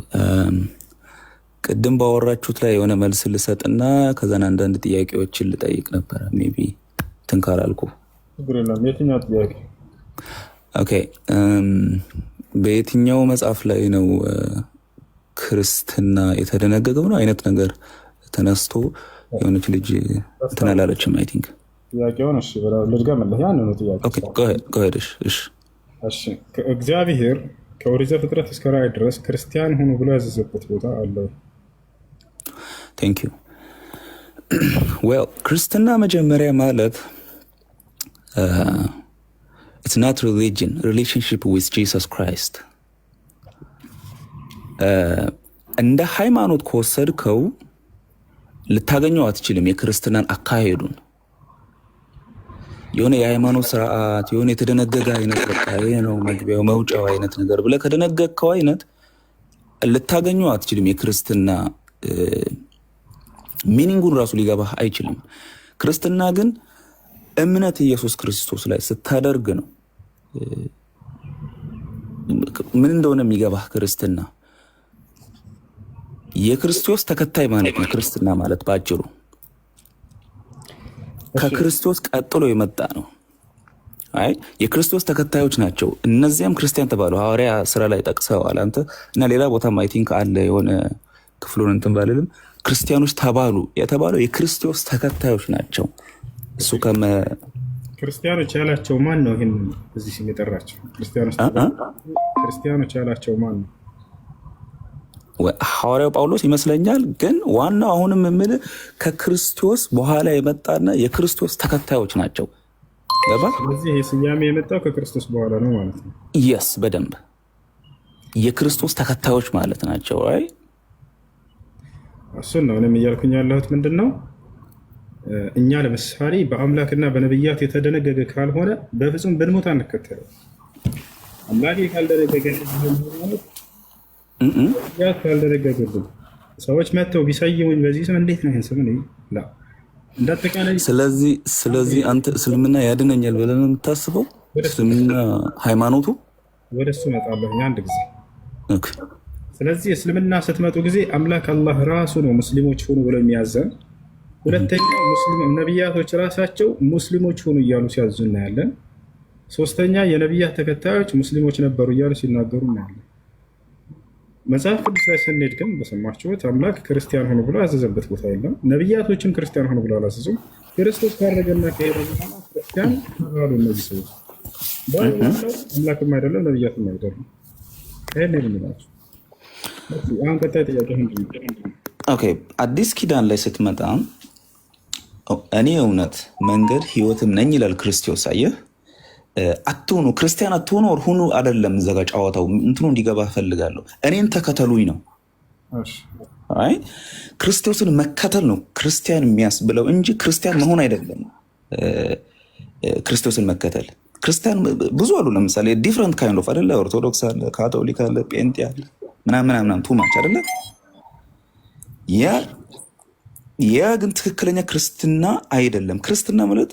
ቅድም ባወራችሁት ላይ የሆነ መልስ ልሰጥና ከዛን አንዳንድ ጥያቄዎችን ልጠይቅ ነበረ። ሜይ ቢ እንትን ካላልኩ። የትኛው ጥያቄ? ኦኬ። በየትኛው መጽሐፍ ላይ ነው ክርስትና የተደነገገው ነው አይነት ነገር ተነስቶ የሆነች ልጅ እንትን አላለችም። አይ ቲንክ ጥያቄውን እሺ ልድገምልህ። ያን ነው ጥያቄ። ኦኬ ጎሄድሽ። እሺ እግዚአብሔር ከኦሪት ዘፍጥረት እስከ ራዕይ ድረስ ክርስቲያን ሆኑ ብሎ ያዘዘበት ቦታ አለው? ቴንክ ዩ ዌል ክርስትና መጀመሪያ ማለት ኢትስ ናት ሪሊጅን ሪሌሽንሺፕ ዊዝ ጂሰስ ክራይስት። እንደ ሃይማኖት ከወሰድከው ልታገኘው አትችልም። የክርስትናን አካሄዱን የሆነ የሃይማኖት ስርዓት የሆነ የተደነገገ አይነት በቃ ይሄ ነው መግቢያው መውጫው አይነት ነገር ብለህ ከደነገግከው አይነት ልታገኘው አትችልም። የክርስትና ሚኒንጉን ራሱ ሊገባህ አይችልም። ክርስትና ግን እምነት ኢየሱስ ክርስቶስ ላይ ስታደርግ ነው ምን እንደሆነ የሚገባህ። ክርስትና የክርስቶስ ተከታይ ማለት ነው። ክርስትና ማለት ባጭሩ ከክርስቶስ ቀጥሎ የመጣ ነው። አይ የክርስቶስ ተከታዮች ናቸው። እነዚያም ክርስቲያን ተባሉ። ሐዋርያ ስራ ላይ ጠቅሰዋል አንተ እና ሌላ ቦታም አይ ቲንክ አለ የሆነ ክፍሉን እንትን ባልልም ክርስቲያኖች ተባሉ የተባለው የክርስቶስ ተከታዮች ናቸው። እሱ ክርስቲያኖች ያላቸው ማን ነው? ይሄን እዚህ ስም የጠራቸው ክርስቲያኖች ያላቸው ማን ነው? ሐዋርያው ጳውሎስ ይመስለኛል። ግን ዋናው አሁንም የምልህ ከክርስቶስ በኋላ የመጣና የክርስቶስ ተከታዮች ናቸው። ስለዚህ ይህ ስያሜ የመጣው ከክርስቶስ በኋላ ነው ማለት ነው። የስ በደንብ የክርስቶስ ተከታዮች ማለት ናቸው። አይ እሱን ነው እኔም እያልኩኝ ያለሁት። ምንድን ነው እኛ ለምሳሌ በአምላክና በነብያት የተደነገገ ካልሆነ በፍጹም ብንሞት አንከተለው። አምላክ ካልደነገገ ማለት ካልደነገገልን ሰዎች መጥተው ቢሰይሙኝ በዚህ ስም እንዴት ነው ይህን ስም ላ እንዳጠቃላይ። ስለዚህ አንተ እስልምና ያድነኛል ብለህ ነው የምታስበው? እስልምና ሃይማኖቱ ወደ እሱ እመጣለሁ አንድ ጊዜ። ስለዚህ እስልምና ስትመጡ ጊዜ አምላክ አላህ ራሱ ነው ሙስሊሞች ሆኑ ብለው የሚያዘን። ሁለተኛ ነቢያቶች ራሳቸው ሙስሊሞች ሆኑ እያሉ ሲያዙ እናያለን። ሶስተኛ የነቢያት ተከታዮች ሙስሊሞች ነበሩ እያሉ ሲናገሩ እናያለን። መጽሐፍ ቅዱስ ላይ ስንሄድ ግን በሰማችሁት አምላክ ክርስቲያን ሆኖ ብሎ ያዘዘበት ቦታ የለም። ነቢያቶችም ክርስቲያን ሆኖ ብሎ አላዘዙም። ክርስቶስ ካረገና ከሄደ በኋላ ክርስቲያን ተባሉ። እነዚህ ሰዎች አምላክም አይደለም ነቢያትም አይደለም። ይህን የሚላቸው አሁን ቀጣይ ጥያቄ ኦኬ አዲስ ኪዳን ላይ ስትመጣ እኔ እውነት መንገድ ህይወትም ነኝ ይላል ክርስቶስ። አየህ አትሆኑ ክርስቲያን አትሆኑ ሁኑ አይደለም። ዘጋ ጨዋታው እንትኑ እንዲገባ ፈልጋለሁ። እኔን ተከተሉኝ ነው። አይ ክርስቶስን መከተል ነው ክርስቲያን የሚያስብለው እንጂ ክርስቲያን መሆን አይደለም። ክርስቶስን መከተል ክርስቲያን ብዙ አሉ። ለምሳሌ ዲፍረንት ካይንድ ኦፍ አይደለ? ኦርቶዶክስ አለ፣ ካቶሊክ አለ፣ ጴንጤ አለ ምናምን ቱማች አይደለ? ያ ግን ትክክለኛ ክርስትና አይደለም። ክርስትና ማለት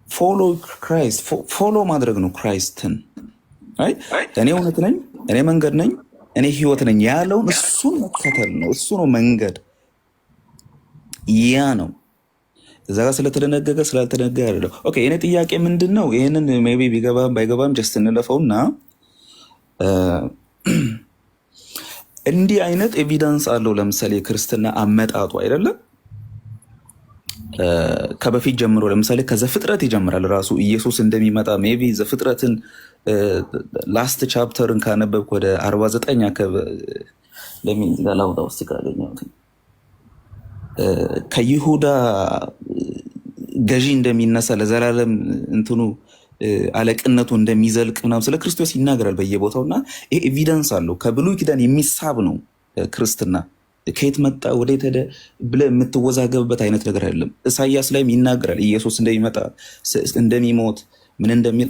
ፎሎ ክራይስት ፎሎ ማድረግ ነው ክራይስትን። እኔ እውነት ነኝ፣ እኔ መንገድ ነኝ፣ እኔ ህይወት ነኝ ያለውን እሱን መከተል ነው። እሱ ነው መንገድ። ያ ነው እዛ ጋር ስለተደነገገ ስላልተደነገገ አይደለም። ኦኬ የኔ ጥያቄ ምንድን ነው? ይህንን ሜይ ቢ ቢገባም ባይገባም ጀስት እንለፈውና እንዲህ አይነት ኤቪደንስ አለው። ለምሳሌ ክርስትና አመጣጡ አይደለም ከበፊት ጀምሮ ለምሳሌ ከዘፍጥረት ይጀምራል። ራሱ ኢየሱስ እንደሚመጣ ሜይ ቢ ዘፍጥረትን ላስት ቻፕተርን ካነበብክ ወደ 49 ከይሁዳ ገዢ እንደሚነሳ ለዘላለም እንትኑ አለቅነቱ እንደሚዘልቅ ምናምን ስለ ክርስቶስ ይናገራል በየቦታውና ይሄ ኤቪደንስ አለው። ከብሉይ ኪዳን የሚሳብ ነው ክርስትና። ከየት መጣ ወዴት ሄደ ብለህ የምትወዛገብበት አይነት ነገር አይደለም። ኢሳያስ ላይም ይናገራል ኢየሱስ እንደሚመጣ እንደሚሞት ምን እንደሚል።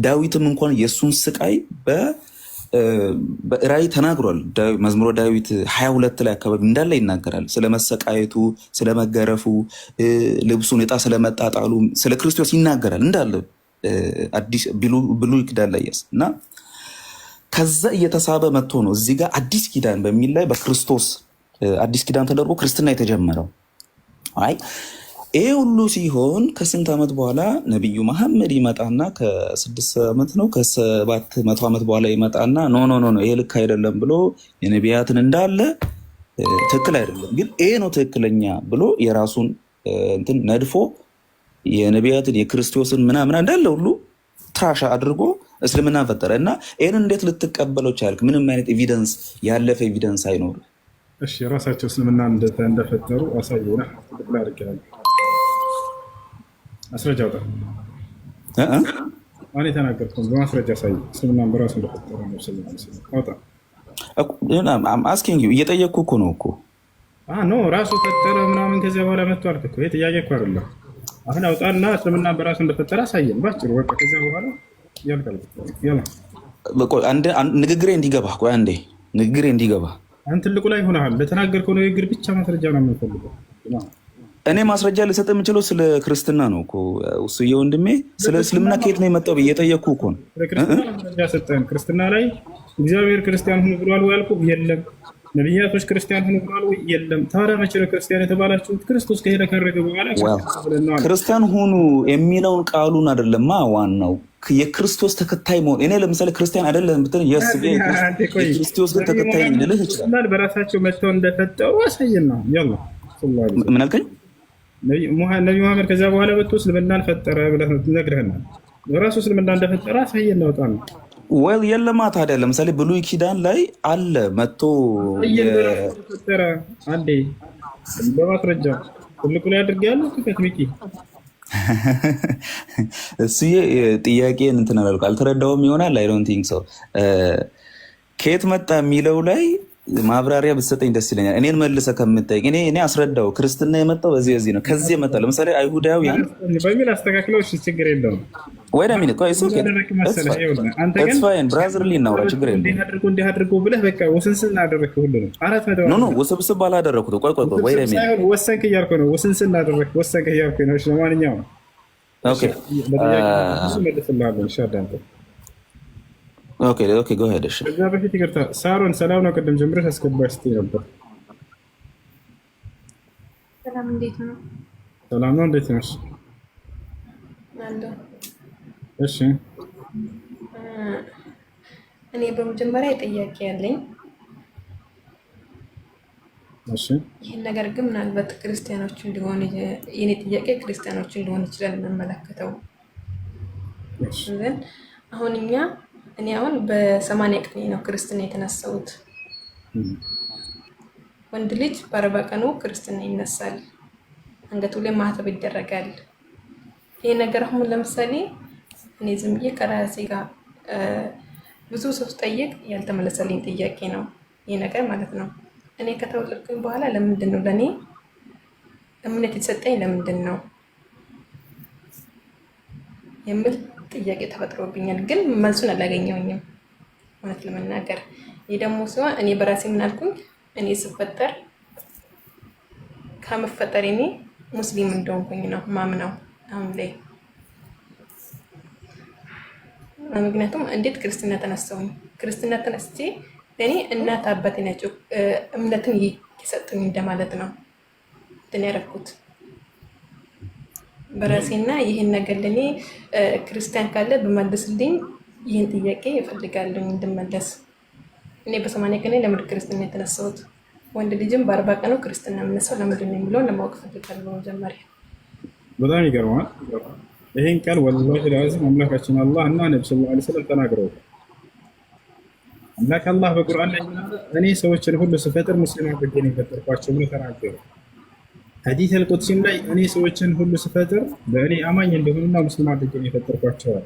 ዳዊትም እንኳን የእሱን ስቃይ በራእይ ተናግሯል። መዝሙረ ዳዊት 22 ላይ አካባቢ እንዳለ ይናገራል። ስለመሰቃየቱ፣ ስለመገረፉ፣ ልብሱን ዕጣ ስለመጣጣሉ ስለ ክርስቶስ ይናገራል እንዳለ አዲስ ብሉይ ኪዳን ላይ እና ከዛ እየተሳበ መጥቶ ነው እዚህ ጋር አዲስ ኪዳን በሚል ላይ በክርስቶስ አዲስ ኪዳን ተደርጎ ክርስትና የተጀመረው። አይ ይሄ ሁሉ ሲሆን ከስንት ዓመት በኋላ ነቢዩ መሐመድ ይመጣና ከ600 ዓመት ነው ከ700 ዓመት በኋላ ይመጣና ኖ ይሄ ልክ አይደለም ብሎ የነቢያትን እንዳለ ትክክል አይደለም ግን ይሄ ነው ትክክለኛ ብሎ የራሱን እንትን ነድፎ የነቢያትን የክርስቶስን ምናምን እንዳለ ሁሉ ትራሻ አድርጎ እስልምና ፈጠረ እና ይህን እንዴት ልትቀበለው ቻልክ? ምንም አይነት ኤቪደንስ ያለፈ ኤቪደንስ አይኖር። እሺ ራሳቸው እስልምና እንደፈጠሩ አሳየውና ትክክል አድርገናል። ማስረጃ አውጣ። እኔ ተናገርኩት በማስረጃ አሳይ። እስልምናን በራሱ እንደፈጠረ ነው ስለዚህ አውጣ። አስኪንግ እየጠየቅኩ እኮ ነው እኮ ኖ ራሱ ፈጠረ ምናምን ከዚያ በኋላ መጥቶ አልክ እኮ። ይሄ ጥያቄ እኮ አይደለም። አሁን አውጣና እስልምና በራሱ እንደፈጠረ አሳየን ባጭሩ። በቃ ከዚያ በኋላ ያልቃል። ያላ ንግግሬ እንዲገባ ቆይ አንዴ ንግግሬ እንዲገባ አንተ ትልቁ ላይ ሆነሃል። ለተናገርከው ንግግር ብቻ ማስረጃ ነው የምፈልገው። እኔ ማስረጃ ልሰጥ የምችለው ስለ ክርስትና ነው እኮ እሱዬ ወንድሜ። ስለ እስልምና ከየት ነው የመጣው ብዬ እየጠየቅኩ እኮ ነው። ክርስትና ላይ እግዚአብሔር ክርስቲያን ሁኑ ብሏል ወይ አልኩህ? የለም። ነቢያቶች ክርስቲያን ሁኑ ብሏል ወይ? የለም። ታዲያ መቼ ነው ክርስቲያን የተባላችሁት? ክርስቶስ ከሄደ ካረገ በኋላ ክርስቲያን ሁኑ የሚለውን ቃሉን አይደለማ ዋናው የክርስቶስ ተከታይ መሆን። እኔ ለምሳሌ ክርስቲያን አይደለም ብትል የክርስቶስ ግን ተከታይ ነኝ ልልህ ይችላል። በራሳቸው መጥተው እንደፈጠሩ አሳየን ነው ያላ። ምን አልከኝ? ነብዩ መሐመድ ከዛ በኋላ ወጥቶ እስልምናን ፈጠረ ብለህ ነግረህናል። በራሱ እስልምና እንደፈጠረ አሳየን ነው ጣን ወል የለማ። ታዲያ ለምሳሌ ብሉይ ኪዳን ላይ አለ መጥቶ ፈጠረ አንዴ በማስረጃ ትልቁ ላይ አድርጌያለሁ። ክፈት ሚኪ እሱዬ ጥያቄን እንትን አላልኩ አልተረዳውም ይሆናል። አይ ዶንት ቲንክ ሶ ከየት መጣ የሚለው ላይ ማብራሪያ ብትሰጠኝ ደስ ይለኛል። እኔን መልሰህ ከምጠይቅ እኔ አስረዳው። ክርስትና የመጣው በዚህ ነው ከዚህ የመጣ ለምሳሌ አይሁዳውያን በሚል አስተካክለው ችግር የለውም። ወይ ምን ቆይ እሱ ብራዘርሊ እናውራ ችግር የለውም። እንዲህ አድርጎ ብለህ በቃ ውስንስን አደረግህ። ሁሉንም ኖ ውስብስብ አላደረኩት። ቆይ ወይ ወሰንክ እያልኩ ነው። ውስንስን አደረግህ ወሰንክ እያልኩ ነው። ለማንኛውም ኦኬ መልስልሃለሁ ኢንሻአላህ። ኦኬ ጎ ሄድ። እሺ ከዛ በፊት ይቅርታ ሳሮን ሰላም ነው። ቅድም ጀምረሽ አስገባሽ ስትይ ነበር። ሰላም እንዴት ነው? ሰላም ነው። እንዴት ነሽ? እሺ እኔ በመጀመሪያ ጥያቄ ያለኝ እሺ፣ ይህን ነገር ግን ምናልባት ክርስቲያኖች እንዲሆን የኔ ጥያቄ ክርስቲያኖች እንዲሆን ይችላል የምንመለከተው ግን አሁን እኔ አሁን በ80 ቀኔ ነው ክርስትና የተነሳሁት። ወንድ ልጅ በ40 ቀኑ ክርስትና ይነሳል። አንገቱ ላይ ማህተብ ይደረጋል። ይሄ ነገር አሁን ለምሳሌ እኔ ዝም ብዬ ከራሴ ጋር ብዙ ሰው ጠይቅ ያልተመለሰልኝ ጥያቄ ነው ይሄ ነገር ማለት ነው። እኔ ከተወለድኩኝ በኋላ ለምንድን ነው ለኔ እምነት የተሰጠኝ ለምንድን ነው የሚል ጥያቄ ተፈጥሮብኛል። ግን መልሱን አላገኘሁኝም እውነት ለመናገር። ይሄ ደግሞ ሲሆን እኔ በራሴ ምን አልኩኝ? እኔ ስፈጠር ከመፈጠር እኔ ሙስሊም እንደሆንኩኝ ነው ማምነው አሁን ላይ። ምክንያቱም እንዴት ክርስትና ተነሳሁኝ? ክርስትና ተነስቼ ለእኔ እናት አባቴ ናቸው እምነትን የሰጡኝ እንደማለት ነው እንትን ያደረኩት በራሴና ይሄን ነገር ለኔ ክርስቲያን ካለ በመልስልኝ ይሄን ጥያቄ እፈልጋለሁ እንድመለስ። እኔ በ80 ቀኔ ለምን ክርስትና የተነሳሁት? ወንድ ልጅም በ40 ቀኑ ክርስትና የምነሳው ለምንድን ነው የሚለውን ለማወቅ እፈልጋለሁ። መጀመሪያ በጣም ይገርማል። ይሄን ቃል ወላሂ ለአዚም አምላካችን አላህ እና ነብዩ ሰለላሁ ዐለይሂ ወሰለም ተናግረዋል። አምላክ አላህ በቁርአን ላይ እኔ ሰዎችን ሁሉ ስፈጥር ሙስሊም አድርጌ ነው የፈጠርኳቸው ብሎ ተናገረ። ሐዲስ አልቁድሲም ላይ እኔ ሰዎችን ሁሉ ስፈጥር በእኔ አማኝ እንደሆኑና ሙስሊም አድርጌ ነው የፈጠርኳቸው አለ።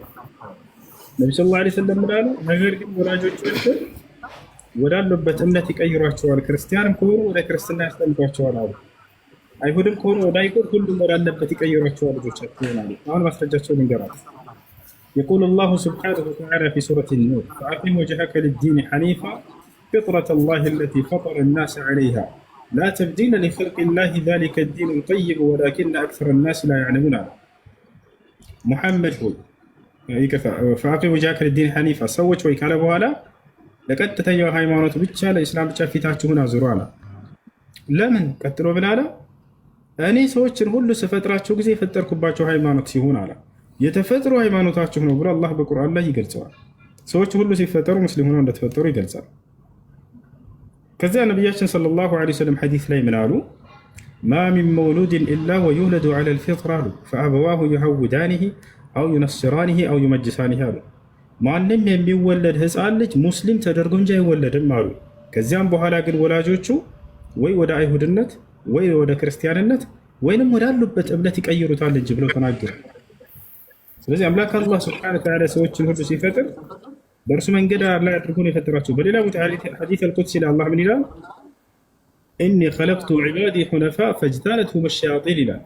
ነብዩ ሰለላሁ ዐለይሂ ወሰለም እንዳሉ ነገር ግን ወላጆቻቸው ወዳሉበት እምነት ይቀይሯቸዋል። ክርስቲያንም ከሆኑ ወደ ክርስትና ያስጠምቋቸዋል አሉ። አይሁድም ከሆኑ ወደ አይሁድ፣ ሁሉም ወዳለበት ይቀይሯቸዋል ልጆቻቸው አሉ። አሁን ማስረጃቸው ልንገራችሁ። يقول الله سبحانه وتعالى في سورة النور فأقم وجهك للدين حنيفا فطرة الله التي فطر الناس عليها لا تبديل لخلق الله ذلك الدين الطيب ولكن أكثر الناس لا يعلمون. محمد هو فأقم وجهك للدين حنيفا سوت ويك على بوالا لقد تتنيو هايمانوت بيتشا الإسلام بيتشا في تحتهنا زروانا لمن كتروا بلالا أني سوتشن هلو سفتراتشو كزي فتركباتشو هايمانوت سيهون على የተፈጥሮ ሃይማኖታችሁ ነው ብሎ አላህ በቁርአን ላይ ይገልጸዋል። ሰዎች ሁሉ ሲፈጠሩ ሙስሊም ሆነው እንደተፈጠሩ ይገልጻል። ከዚያ ነቢያችን ሰለላሁ ዐለይሂ ወሰለም ሐዲስ ላይ ምን አሉ? ማ ሚን መውሉድን ኢላ ወዩውለዱ ዐለል ፊጥራ አሉ ፈአበዋሁ ዩሐውዳኒሂ አው ዩነስራኒሂ አው ዩመጅሳኒሂ አሉ። ማንም የሚወለድ ህፃን ልጅ ሙስሊም ተደርጎ እንጂ አይወለድም አሉ። ከዚያም በኋላ ግን ወላጆቹ ወይ ወደ አይሁድነት ወይ ወደ ክርስቲያንነት ወይንም ወዳሉበት እምነት ይቀይሩታል እንጂ ብለው ተናገሩ። ስለዚህ አምላክ አላህ ሱብሓነሁ ወተዓላ ሰዎችን ሁሉ ሲፈጥር በእርሱ መንገድ ላይ አድርጎ ነው የፈጠራቸው። በሌላ ቦታ ሐዲስ አልቁድሲ ላይ አላህ ምን ይላል? ኢኒ ኸለቅቱ ዒባዲ ሁነፋ ፈጅተነትሁም ሸያጢን ይላል።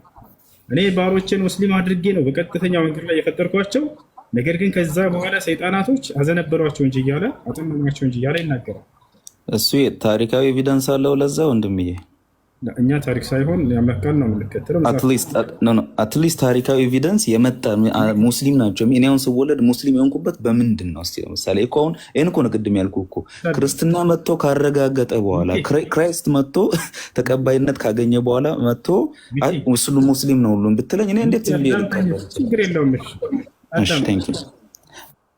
እኔ ባሮችን ሙስሊም አድርጌ ነው በቀጥተኛ መንገድ ላይ የፈጠርኳቸው፣ ነገር ግን ከዛ በኋላ ሰይጣናቶች አዘነበሏቸው እንጂ እያለ አጠመሟቸው እንጂ እያለ ይናገራል። እሱ ታሪካዊ ኤቪደንስ አለው ለዛ ወንድምዬ። እኛ ታሪክ ሳይሆን የአምላክ ቃል ነው የምንከተለው። አትሊስት ታሪካዊ ኤቪደንስ የመጣ ሙስሊም ናቸው። እኔ አሁን ስወለድ ሙስሊም የሆንኩበት በምንድን ነው? እስኪ ለምሳሌ እኮ አሁን ይህን እኮ ነው ቅድም ያልኩህ እኮ ክርስትና መጥቶ ካረጋገጠ በኋላ ክራይስት መጥቶ ተቀባይነት ካገኘ በኋላ መጥቶ ሙስሊም ነው ሁሉም ብትለኝ እኔ እንዴት ችግር የለውም።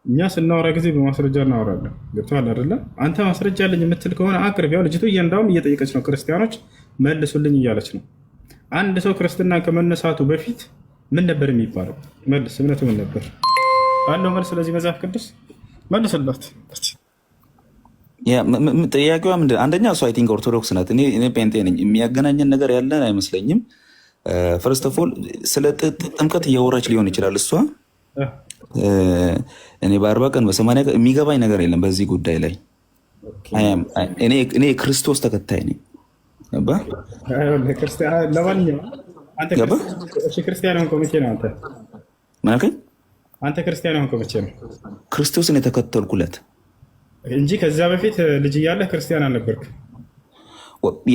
እኛ ስናወራ ጊዜ በማስረጃ እናወራለን። ገብቶሃል አይደለ? አንተ ማስረጃ አለኝ የምትል ከሆነ አቅርብ። ያው ልጅቱ እንዳውም እየጠየቀች ነው፣ ክርስቲያኖች መልሱልኝ እያለች ነው። አንድ ሰው ክርስትና ከመነሳቱ በፊት ምን ነበር የሚባለው? መልስ፣ እምነቱ ምን ነበር አለው? መልስ ለዚህ መጽሐፍ ቅዱስ መልስላት። ጥያቄዋ ምንድን? አንደኛ እሱ አይ ቲንክ ኦርቶዶክስ ናት፣ እኔ ጴንጤ ነኝ። የሚያገናኘን ነገር ያለን አይመስለኝም። ፈርስት ኦፍ ኦል ስለ ጥምቀት እያወራች ሊሆን ይችላል እሷ። እኔ በ40 ቀን በ80 ቀን የሚገባኝ ነገር የለም በዚህ ጉዳይ ላይ። እኔ ክርስቶስ ተከታይ ነኝ። ለማንኛውም ክርስቲያን ሆንከው መቼ ነው? አንተ ክርስቲያን ሆንከው መቼ ነው? ክርስቶስን የተከተልኩለት እንጂ ከዚያ በፊት ልጅ እያለህ ክርስቲያን አልነበርክ።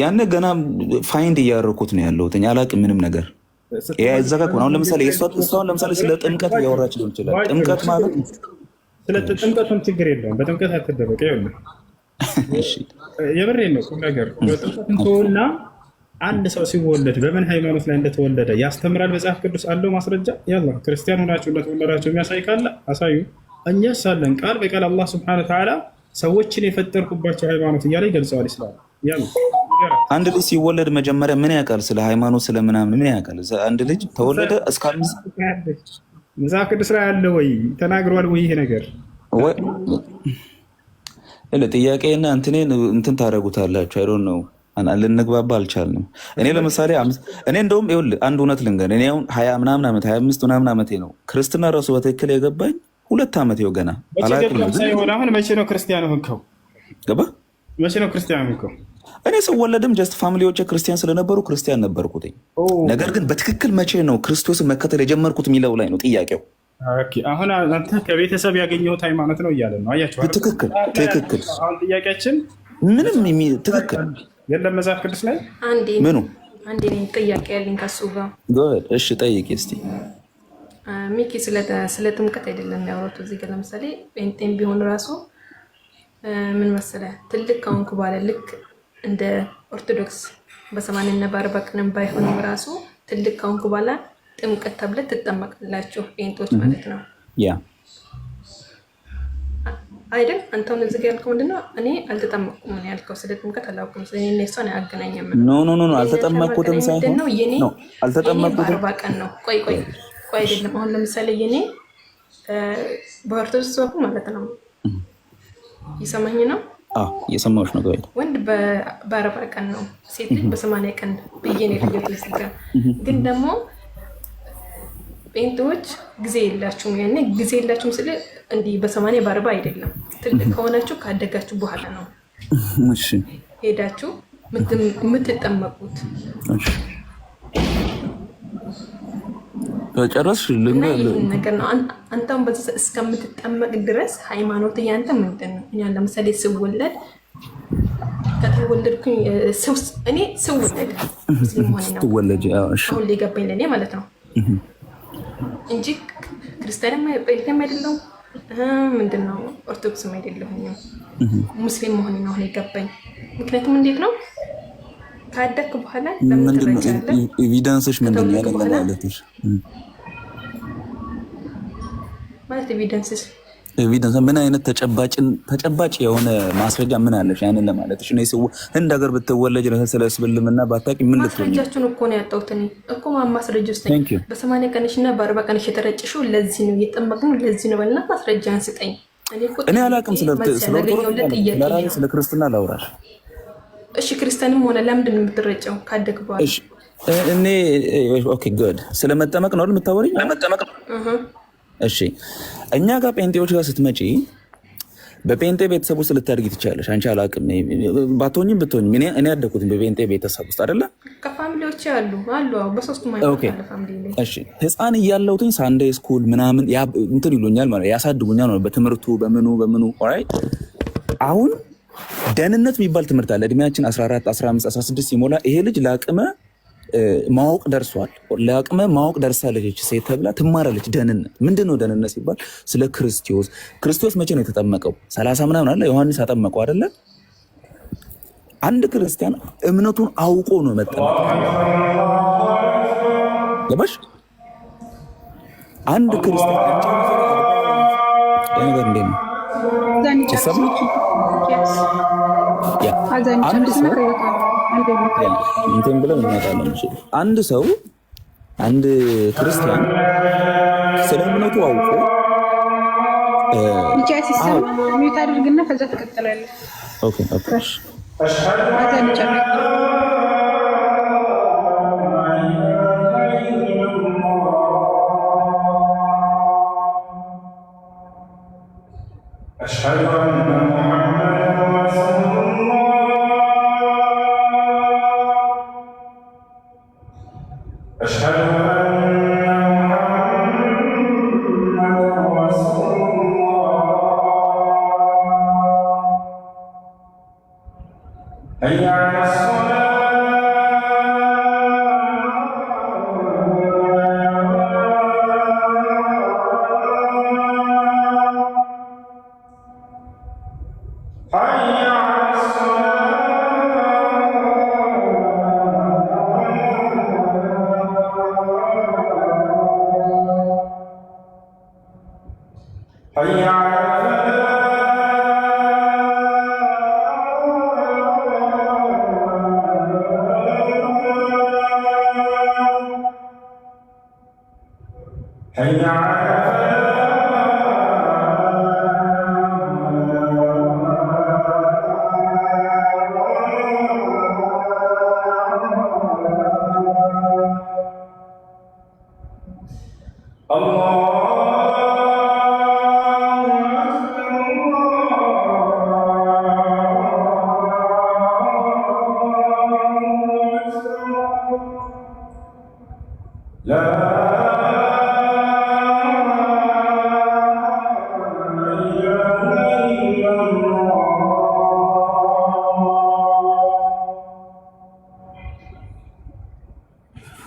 ያኔ ገና ፋይንድ እያደረኩት ነው ያለሁት። አላቅም ምንም ነገር ያዘጋኩ። አሁን ለምሳሌ እሷን ለምሳሌ ስለ ጥምቀት እያወራች ነው ይችላል። ጥምቀት ማለት ስለ ጥምቀቱን ችግር የለውም። በጥምቀት አትደበቀ። ይኸውልህ የምሬን ነው ቁም ነገር። በጥምቀትን ተወውና አንድ ሰው ሲወለድ በምን ሃይማኖት ላይ እንደተወለደ ያስተምራል መጽሐፍ ቅዱስ አለው ማስረጃ። ያላ ክርስቲያን ሆናችሁ እንደተወለዳችሁ የሚያሳይ ካለ አሳዩ። እኛስ አለን ቃል በቃል አላህ ሱብሓነሁ ወተዓላ ሰዎችን የፈጠርኩባቸው ሃይማኖት እያለ ይገልጸዋል። ይስላል ያሉ አንድ ልጅ ሲወለድ መጀመሪያ ምን ያውቃል? ስለ ሃይማኖት ስለምናምን ምን ያውቃል? አንድ ልጅ ተወለደ እስከ መጽሐፍ ቅዱስ ላይ ያለ ወይ ተናግሯል ወይ? ይሄ ነገር ጥያቄና እንትን ታደርጉታላችሁ። አይ ዶንት ኖው ልንግባባ አልቻልንም። እኔ ለምሳሌ እኔ እንደውም ይኸውልህ አንድ እውነት ልንገርህ። እኔ አሁን 20 ምናምን ዓመት 25 ምናምን ዓመቴ ነው ክርስትና ራሱ በትክክል የገባኝ 2 ዓመቴ ነው ገና አላውቅም። አሁን መቼ ነው ክርስቲያን ሆንከው? ገባ መቼ ነው ክርስቲያን ሆንከው? እኔ ስወለድም ጀስት ፋሚሊዎቼ ክርስቲያን ስለነበሩ ክርስቲያን ነበርኩት። ነገር ግን በትክክል መቼ ነው ክርስቶስን መከተል የጀመርኩት የሚለው ላይ ነው ጥያቄው። አሁን አንተ ከቤተሰብ ያገኘሁት ሃይማኖት ነው እያለ ነው። አያችሁ፣ ትክክል። አሁን ጥያቄያችን ምንም ትክክል የለም መጽሐፍ ቅዱስ ላይ ምኑ አንዴ ጥያቄ ያለኝ ከሱ ጋር። እሺ ጠይቂ እስቲ። ሚኪ ስለ ጥምቀት አይደለም ያወሩት እዚህ ጋር። ለምሳሌ ጴንጤም ቢሆን ራሱ ምን መሰለህ ትልቅ ከሆንኩ በኋላ ልክ እንደ ኦርቶዶክስ በ80 በ40 ቀንም ባይሆንም ራሱ ትልቅ ከሆንኩ በኋላ ጥምቀት ተብለህ ትጠመቃላችሁ ጴንጦች ማለት ነው። ያ አይደል? አንተውን እዚህ ጋር ያልከው ምንድነው? እኔ አልተጠመቅኩም ነው ያልከው። ስለ ጥምቀት አላውቅም። ስለዚህ እኔ እሷን አያገናኝም። ኖ አልተጠመቅኩትም ሳይሆን ነው አልተጠመቅኩትም። 40 ቀን ነው። ቆይ አይደለም። አሁን ለምሳሌ የኔ በኦርቶዶክስ በኩል ማለት ነው ይሰማኝ ነው እየሰማሁሽ ነው። ወንድ በ40 ቀን ነው፣ ሴት ልጅ በ80 ቀን ብዬ ነው የለየሁት። እዚህ ጋር ግን ደግሞ ጴንጤዎች ጊዜ የላችሁም። ያኔ ጊዜ የላችሁም ስለ እንዲህ በ80 በ40 አይደለም። ትልቅ ከሆናችሁ ካደጋችሁ በኋላ ነው ሄዳችሁ የምትጠመቁት። ጨረስሽ? ነገር ነው። አንተም በዚህ እስከምትጠመቅ ድረስ ሃይማኖት ያንተ ምንድን ነው? እኛ ለምሳሌ ስወለድ ከተወለድኩኝ እኔ ስወለድ ሙስሊም ሆኜ ነው አሁን ሊገባኝ ለእኔ ማለት ነው እንጂ ክርስቲያንም ጴንጤም አይደለሁም ምንድን ነው ኦርቶዶክስም አይደለሁኝም። ሙስሊም መሆኔ ነው አሁን የገባኝ። ምክንያቱም እንዴት ነው ካደክ በኋላ ምንድን ነው ኤቪደንስሽ? ምንድን ነው ያለ ማለትሽ? ማለት ኤቪደንስሽ ኤቪደንስ ምን አይነት ተጨባጭ የሆነ ማስረጃ ምን አለሽ? ያንን ለማለትሽ ነው። ሰው እንደ ሀገር ብትወለጅ ለሰለ እስልምና ባታቂ ምን ልትሆኚ? ማስረጃችሁን እኮ ነው ያጣሁት እኔ እኮ ማስረጃ ውስጥ በ80 ቀንሽና በ40 ቀንሽ የተረጨሽው ለዚህ ነው የጠመቅነው ለዚህ ነው በልና ማስረጃ አንስጠኝ። እኔ አላውቅም ስለ ክርስትና ላውራሽ። እሺ ክርስቲያንም ሆነ ለምንድን ነው የምትረጨው ካደግ በኋላ? እሺ እኔ ኦኬ ጉድ ስለመጠመቅ ነው የምታወሪኝ? ለመጠመቅ ነው። እሺ እኛ ጋር ጴንጤዎች ጋር ስትመጪ በጴንጤ ቤተሰብ ውስጥ ልታድጊ ትችላለሽ። አንቺ አላውቅም ባትሆኝም ብትሆኝም እኔ ያደኩት በጴንጤ ቤተሰብ ውስጥ አይደለ? ከፋሚሊዎች አሉ በሶስቱም ፋሚሊ። እሺ ህፃን እያለሁኝ ሳንዴ ስኩል ምናምን እንትን ይሉኛል ማለት ያሳድጉኛል ነው በትምህርቱ በምኑ ኦራይት። አሁን ደህንነት የሚባል ትምህርት አለ። እድሜያችን 14 15 16 ሲሞላ ይሄ ልጅ ለአቅመ ማወቅ ደርሷል፣ ለአቅመ ማወቅ ደርሳለች ሴት ተብላ ትማራለች። ደህንነት ምንድን ነው? ደህንነት ሲባል ስለ ክርስቶስ መቼ ነው የተጠመቀው? 30 ምናምን አለ ዮሐንስ አጠመቀው አይደለ? አንድ ክርስቲያን እምነቱን አውቆ ነው መጠመቅ። ገባሽ? አንድ ክርስቲያን ነገር እንዴት ነው እንትን ብለን እንመጣለን። አንድ ሰው አንድ ክርስቲያን ስለ እምነቱ አውቆ ሚዩት አድርግና ከዛ ትቀጥላለህ። ኦኬ ኦኬ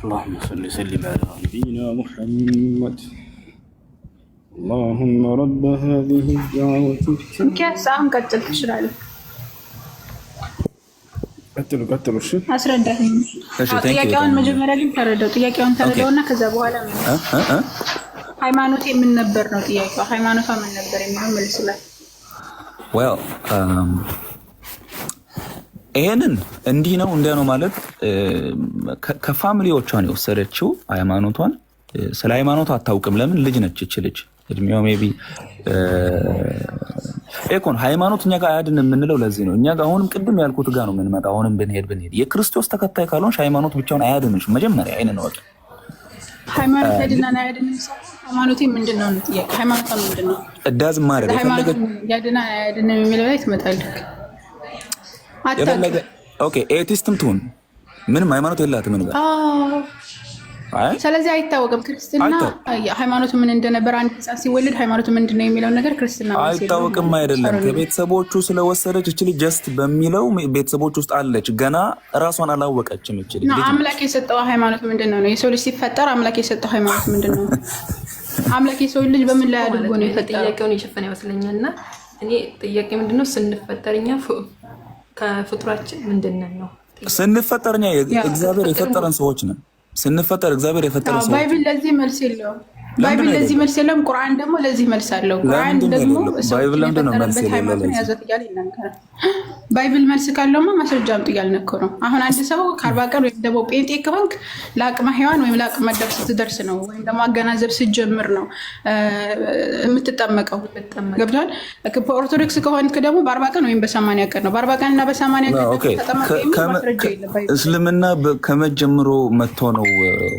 اللهم صل وسلم على نبينا محمد اللهم رب هذه الدعوة እንኪያስ አሁን ቀጥል ትችላለህ። ቀጥሉ። እሺ አስረዳኝ። ጥያቄውን መጀመሪያ ግን ተረዳው። ጥያቄውን ተረዳውና ከዛ በኋላ ሃይማኖት ምን ነበር ነው ጥያቄው። ሃይማኖቷ ምን ነበር የሚለው መልስላት። ይሄንን እንዲህ ነው እንዲያ ነው ማለት ከፋሚሊዎቿን የወሰደችው ሃይማኖቷን። ስለ ሃይማኖቷ አታውቅም። ለምን? ልጅ ነች። እች ልጅ እድሜዋ ሜይ ቢ ኤኮን ሃይማኖት እኛ ጋር አያድን የምንለው ለዚህ ነው። እኛ ጋር አሁንም ቅድም ያልኩት ጋር ነው የምንመጣ። አሁንም ብንሄድ የክርስቶስ ተከታይ ካልሆንሽ ሃይማኖት ብቻውን አያድንሽ። መጀመሪያ አይነን ወጥ ሃይማኖት ያድናና ያድን ሃይማኖቴ ምንድነው ነው ጥያቄ። ሃይማኖት ምንድነው? እዳዝ ማረግ ሃይማኖት ያድና ያድን የሚለው ላይ ትመጣለህ። የፈለገ ኦኬ ኤቲስትም ትሁን ምንም ሃይማኖት የላትም ምን ጋር ስለዚህ አይታወቅም። ክርስትና ሃይማኖቱ ምን እንደነበር አንድ ህፃን ሲወለድ ሃይማኖቱ ምንድነው የሚለው ነገር ክርስትና አይታወቅም አይደለም። ከቤተሰቦቹ ስለወሰደች እቺ ልጅ ጀስት በሚለው ቤተሰቦች ውስጥ አለች። ገና ራሷን አላወቀችም። እቺ ልጅ አምላክ የሰጠው ሃይማኖት ምንድነው ነው? የሰው ልጅ ሲፈጠር አምላክ የሰጠው ሃይማኖት ምንድነው? አምላክ የሰው ልጅ በምን ላይ አድርጎ ነው የፈጠረው? ጥያቄውን የሸፈነ ይመስለኛልና እኔ ጥያቄ ምንድነው ስንፈጠርኛ ከፍጥሯችን ምንድነው ነው? ስንፈጠርኛ እግዚአብሔር የፈጠረን ሰዎች ነን። ስንፈጠር እግዚአብሔር የፈጠረን ሰዎች። ባይብል ለዚህ መልስ የለውም። ባይብል ለዚህ መልስ የለውም። ቁርአን ደግሞ ለዚህ መልስ አለው። ቁርአን ደግሞ ባይብል ለምንድን ነው መልስ የሌለው? ባይብል መልስ ካለውማ ማስረጃ አምጡ እያልን እኮ ነው። አሁን አንድ ሰው ከ40 ቀን ወይም ደግሞ ጴንጤ ከሆንክ ለአቅመ ሔዋን ወይም ለአቅመ አዳም ስትደርስ ነው ወይም ደግሞ አገናዘብ ስትጀምር ነው የምትጠመቀው። ገብቶሃል? በኦርቶዶክስ ከሆንክ ደግሞ በ40 ቀን ወይም በ80 ቀን ነው። በ40 ቀን እና በ80 ቀን ተጠመቀ የሚል ማስረጃ የለም። እስልምና ከመጀመሩ መጥቶ ነው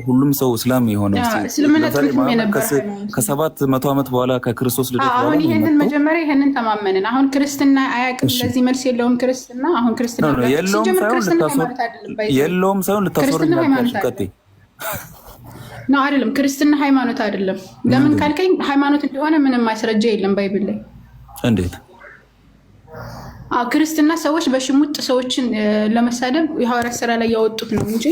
ሁሉም ሰው እስላም የሆነው። እስልምና ከ700 ዓመት በኋላ ከክርስቶስ ልደት በኋላ አሁን ይሄንን መጀመሪያ ይሄንን ተማመንን። አሁን ክርስትና አያውቅም ለዚህ መልስ የለውም። ክርስትና አሁን ክርስትና የለውም ሳይሆን ልታስወርድ ነው አይደለም። ክርስትና ሃይማኖት አይደለም። ለምን ካልከኝ ሃይማኖት እንደሆነ ምንም ማስረጃ የለም ባይብል ላይ። እንዴት ክርስትና ሰዎች በሽሙጥ ሰዎችን ለመሳደብ የሐዋርያት ሥራ ላይ ያወጡት ነው እንጂ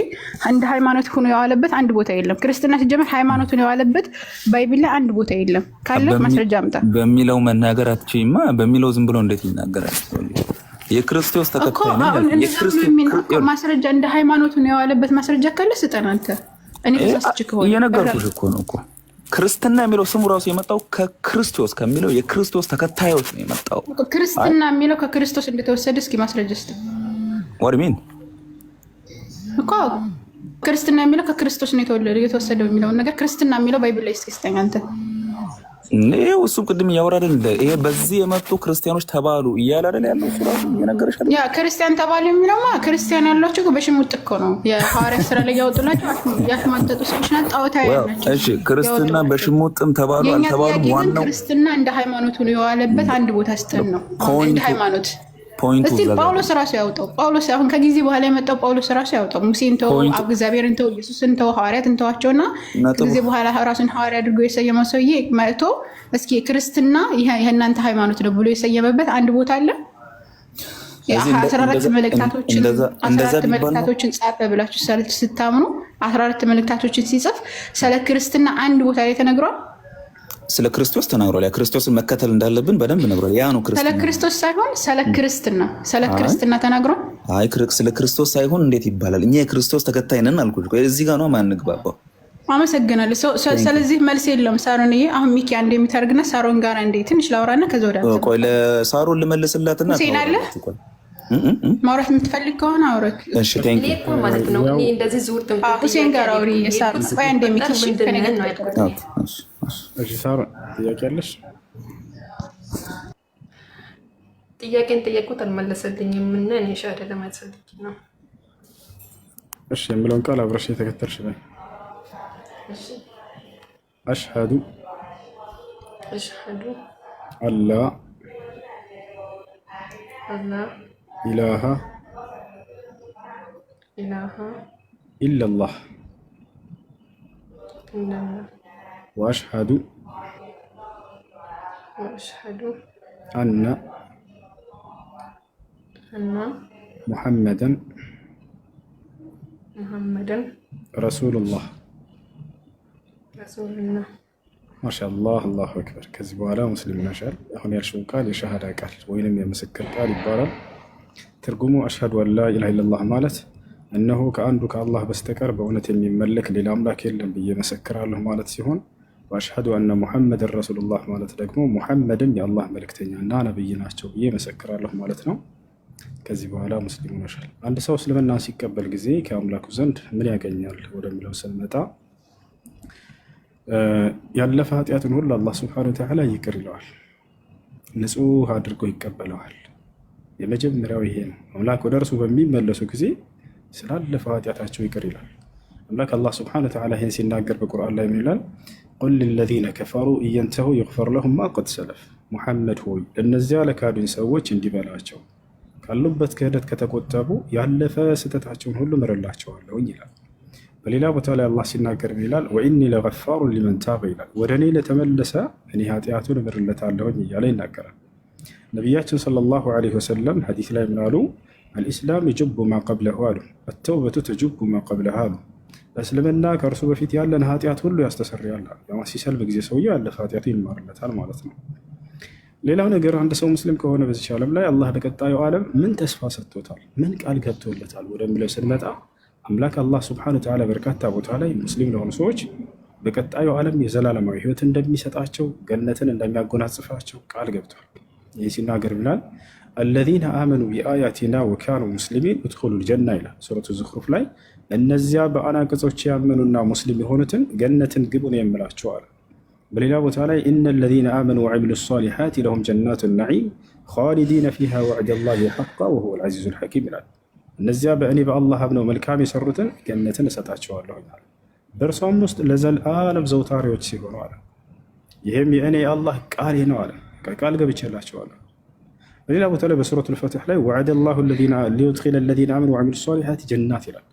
እንደ ሃይማኖት ሆኖ የዋለበት አንድ ቦታ የለም። ክርስትና ሲጀመር ሃይማኖቱን የዋለበት ባይብል ላይ አንድ ቦታ የለም። ካለ ማስረጃ አምጣ። በሚለው መናገር አትችይማ። በሚለው ዝም ብሎ እንዴት ይናገራል? የክርስቶስ ተከታይ ነው። ማስረጃ እንደ ሃይማኖቱን የዋለበት ማስረጃ ካለ ስጠን አንተ። እኔ ተሳስቼ ከሆነ እየነገርኩሽ እኮ ነው እኮ ክርስትና የሚለው ስሙ ራሱ የመጣው ከክርስቶስ ከሚለው የክርስቶስ ተከታዮች ነው የመጣው። ክርስትና የሚለው ከክርስቶስ እንደተወሰደ እስኪ ማስረጃ ስጥ። ወርሚን እኮ ክርስትና የሚለው ከክርስቶስ ነው የተወሰደው የሚለውን ነገር ክርስትና የሚለው ባይብል ላይ እስኪ ስጠኝ አንተ። ይሄው እሱ ቅድም እያወራደን ይሄ በዚህ የመጡ ክርስቲያኖች ተባሉ እያለ አይደል ያለው እሱ ራሱ እየነገረሽ አይደል? ያ ክርስቲያን ተባሉ የሚለውማ ክርስቲያን ያሏቸው በሽሙጥ እኮ ነው። የሐዋርያት ሥራ ላይ ያወጡላቸው ያስማጠጡ ሰዎች ናቸው። ጣዖታዊ ናቸው። እሺ ክርስትና በሽሙጥም ተባሉ አልተባሉ ዋናው ክርስትና እንደ ሃይማኖቱ ነው የዋለበት አንድ ቦታ ስጠን ነው እንደ ሃይማኖት። እስቲ ጳውሎስ ራሱ ያወጣው ጳውሎስ አሁን ከጊዜ በኋላ የመጣው ጳውሎስ ራሱ ያወጣው ሙሴን ተው፣ እግዚአብሔርን ተው፣ ኢየሱስን ተው፣ ሐዋርያትን ተዋቸውና ከጊዜ በኋላ ራሱን ሐዋርያ አድርጎ የሰየመው ሰውዬ መጥቶ እስኪ ክርስትና የእናንተ ሃይማኖት ነው ብሎ የሰየመበት አንድ ቦታ አለ። 14 መልእክታቶችን ጻፈ ብላችሁ ስታምኑ 14 መልእክታቶችን ሲጽፍ ስለ ክርስትና አንድ ቦታ ላይ ተነግሯል። ስለ ክርስቶስ ተናግሯል። ያ ክርስቶስን መከተል እንዳለብን በደንብ ነግሯል። ያ ነው ክርስቶስ። ስለ ክርስቶስ ሳይሆን ስለ ክርስትና ተናግሯል። አይ ስለ ክርስቶስ ሳይሆን እንዴት ይባላል? እኛ የክርስቶስ ተከታይ ነን አልኩሽ። እዚህ ጋር ነው ማንግባባው። አመሰግናለሁ። ስለዚህ መልስ የለም። ሳሮንዬ አሁን ሚኪ አንዴ የሚታርግና ሳሮን ጋር አንዴ ትንሽ ላውራና ከዛ ወደ አንተ ቆይ ለሳሮን ልመልስላትና ሁሴን አለ ማውራት የምትፈልግ ከሆነ አውራት። እሺ ቴንክ ዩ ማለት ነው። እኔ እንደዚህ ዙርት ሁሴን ጋር አውሪ። ሳሮን ቆይ አንዴ ሚኪ ከነገር ነው ያልኩት። እሺ ሳሮን ጥያቄ አለሽ? ጥያቄን ጠየቁት አልመለሰልኝም እና እኔ ሻደ ለማጽደቅ ነው። እሺ የምለውን ቃል አብረሽ የተከተልሽ ነው። أشهد ألا إله إلا الله وأشهد أن محمدا رسول الله ማሻአላህ አላሁ አክበር። ከዚህ በኋላ ሙስሊም ነሻል። አሁን ያልሽው ቃል የሸሃዳ ቃል ወይንም የምስክር ቃል ይባላል። ትርጉሙ አሽሀዱ አን ላ ኢላሀ ኢለላህ ማለት እነሆ ከአንዱ ከአላህ በስተቀር በእውነት የሚመለክ ሌላ አምላክ የለም ብዬ መሰክራለሁ ማለት ሲሆን ወአሽሀዱ አነ ሙሐመድን ረሱሉላህ ማለት ደግሞ ሙሐመድም የአላህ መልእክተኛና ነብይ ናቸው ብዬ መሰክራለሁ ማለት ነው። ከዚህ በኋላ ሙስሊም ነሻል። አንድ ሰው እስልምናን ሲቀበል ጊዜ ከአምላኩ ዘንድ ምን ያገኛል ወደሚለው ስንመጣ ያለፈ ኃጢአትን ሁሉ አላህ ሱብሓነሁ ወተዓላ ይቅር ይለዋል። ንጹህ አድርጎ ይቀበለዋል። የመጀመሪያው ይሄ ነው። አምላክ ወደ እርሱ በሚመለሱ ጊዜ ስላለፈው ኃጢአታቸው ይቅር ይላል። አምላክ አላህ ስብሐነሁ ወተዓላ ይህን ሲናገር በቁርአን ላይ ይላል ቁል ሊለዚነ ከፈሩ ኢየንተሁ ይግፈር ለሁም ማ ቀድ ሰለፍ። ሙሐመድ ሆይ ለእነዚያ ለካዱኝ ሰዎች እንዲበላቸው ካሉበት ክህደት ከተቆጠቡ ያለፈ ስህተታቸውን ሁሉ ምርላቸዋለሁኝ ይላል። በሌላ ቦታ ላይ አላህ ሲናገር ይላል ወኢኒ ለገፋሩ ሊመን ታበ ይላል። ወደ እኔ ለተመለሰ እኔ ኃጢአቱን እምርለታለሁኝ እያለ ይናገራል። ነቢያችን ሰለላሁ ዐለይሂ ወሰለም ሐዲስ ላይ ምን አሉ? አልኢስላም የጅቡ ማ ቀብለሁ አሉ፣ አተውበቱ ተጅቡ ማ ቀብለሃ አሉ። በእስልምና ከእርሱ በፊት ያለን ኃጢአት ሁሉ ያስተሰርያል። ሲሰልም ጊዜ ሰውየው ያለፈ ኃጢአቱ ይማርለታል ማለት ነው። ሌላው ነገር አንድ ሰው ሙስሊም ከሆነ በዚህ ዓለም ላይ አላህ ለቀጣዩ ዓለም ምን ተስፋ ሰጥቶታል፣ ምን ቃል ገብቶለታል ወደሚለው ስንመጣ አምላክ አላህ ሱብሓነሁ ወተዓላ በርካታ ቦታ ላይ ሙስሊም ለሆኑ ሰዎች በቀጣዩ ዓለም የዘላለማዊ ሕይወት እንደሚሰጣቸው፣ ገነትን እንደሚያጎናጽፋቸው ቃል ገብቷል። ይህ ሲናገር ይላል አለዚነ አመኑ ቢአያቲና ወካኑ ሙስሊሚን እድኹሉል ጀና ይላል ሱረቱ ዙኽሩፍ ላይ እነዚያ በአናቅጾች ያመኑና ሙስሊም የሆኑትን ገነትን ግቡ ነው የምላቸው አለ። በሌላ ቦታ ላይ ኢነ ለዚነ አመኑ ወዐሚሉ ሷሊሓት ለሁም ጀናቱ ነዒም ኻሊዲነ ፊሃ ወዕደላሂ ሐቃ ወሁወል ዐዚዙል ሐኪም ይላል። እነዚያ በእኔ በአላህ አምነው መልካም የሰሩትን ገነትን እሰጣቸዋለሁ ይላል፣ በእርሷም ውስጥ ለዘላለም ዘውታሪዎች ሲሆኑ አለ። ይህም የእኔ የአላህ ቃሌ ነው አለ፣ ቃል ገብቼላቸዋለሁ። በሌላ ቦታ ላይ በሱረቱል ፈትሕ ላይ ወዐደላሁ ሊዩድኺለ ለዚነ አመኑ ወዐሚሉ ሷሊሓት ጀናት ይላል።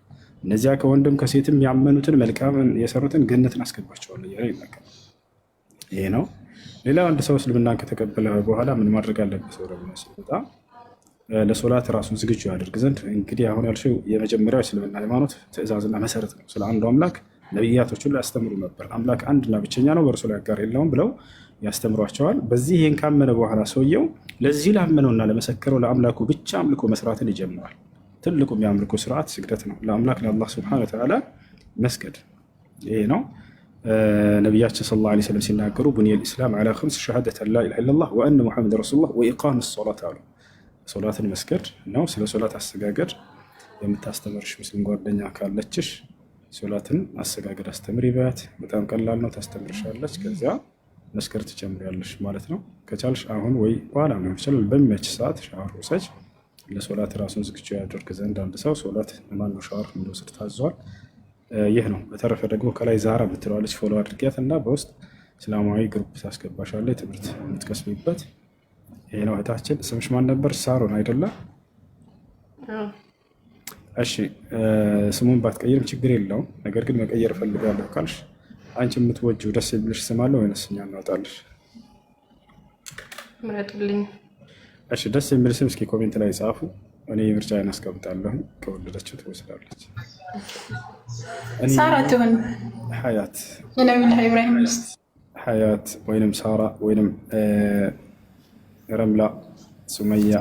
እነዚያ ከወንድም ከሴትም ያመኑትን መልካም የሰሩትን ገነትን አስገባቸዋለሁ እያለ ይናገራል። ይሄ ነው። ሌላ አንድ ሰው እስልምናን ከተቀበለ በኋላ ምን ማድረግ አለበት? ወደ ሲመጣ ለሶላት ራሱን ዝግጁ ያደርግ ዘንድ እንግዲህ አሁን ያልሽው የመጀመሪያው እስልምና ሃይማኖት ትእዛዝና መሰረት ነው። ስለ አንዱ አምላክ ነቢያቶች ሁሉ ያስተምሩ ነበር። አምላክ አንድና ብቸኛ ነው፣ በእርሱ ላይ አጋር የለውም ብለው ያስተምሯቸዋል። በዚህ ይህን ካመነ በኋላ ሰውየው ለዚህ ላመነውና ለመሰከረው ለአምላኩ ብቻ አምልኮ መስራትን ይጀምራል። ትልቁ የአምልኮ ስርዓት ስግደት ነው። ለአምላክ ለአላህ ሱብሓነሁ ወተዓላ መስገድ ይሄ ነው። ነቢያችን ሰለላሁ ዐለይሂ ወሰለም ሲናገሩ ቡኒየል ኢስላም ዐላ ኸምስ ሸሃደተን ላ ኢላሃ ኢለላህ ወአነ ሙሐመደን ረሱሉላህ ወኢቃመስ ሶላት አሉ። ሶላትን መስገድ ነው። ስለ ሶላት አሰጋገድ የምታስተምርሽ ሙስሊም ጓደኛ ካለችሽ ሶላትን አሰጋገድ አስተምሪ በያት። በጣም ቀላል ነው፣ ታስተምርሻለች። ከዚያ መስገድ ትጀምሪያለሽ ማለት ነው። ከቻልሽ አሁን ወይ በኋላ ነው ይችላል፣ በሚመች ሰዓት ሻወር ውሰጅ። ለሶላት ራሱን ዝግጁ ያደርግ ዘንድ አንድ ሰው ሶላት ማነው ሻወር እንደወስድ ታዟል። ይህ ነው። በተረፈ ደግሞ ከላይ ዛራ የምትለዋለች ፎሎ አድርጊያት እና በውስጥ እስላማዊ ግሩፕ ታስገባሻለች፣ ትምህርት የምትቀስሚበት። ይሄ ነው። እህታችን ስምሽ ማን ነበር? ሳሮን አይደለ? እሺ፣ ስሙን ባትቀይርም ችግር የለውም። ነገር ግን መቀየር እፈልጋለሁ ካልሽ አንቺ የምትወጂው ደስ የሚልሽ ስም አለ ወይንስ እኛ እናወጣልሽ? ምረጡልኝ። እሺ፣ ደስ የሚል ስም እስኪ ኮሜንት ላይ ጻፉ። እኔ ምርጫዬን አስቀምጣለሁ። ከወለደችው ትወስዳለች። ሳራ ትሆን ሀያት የነቢዩላህ ኢብራሂም ሚስት ሀያት ወይንም ሳራ ወይንም ረምላ ሱመያ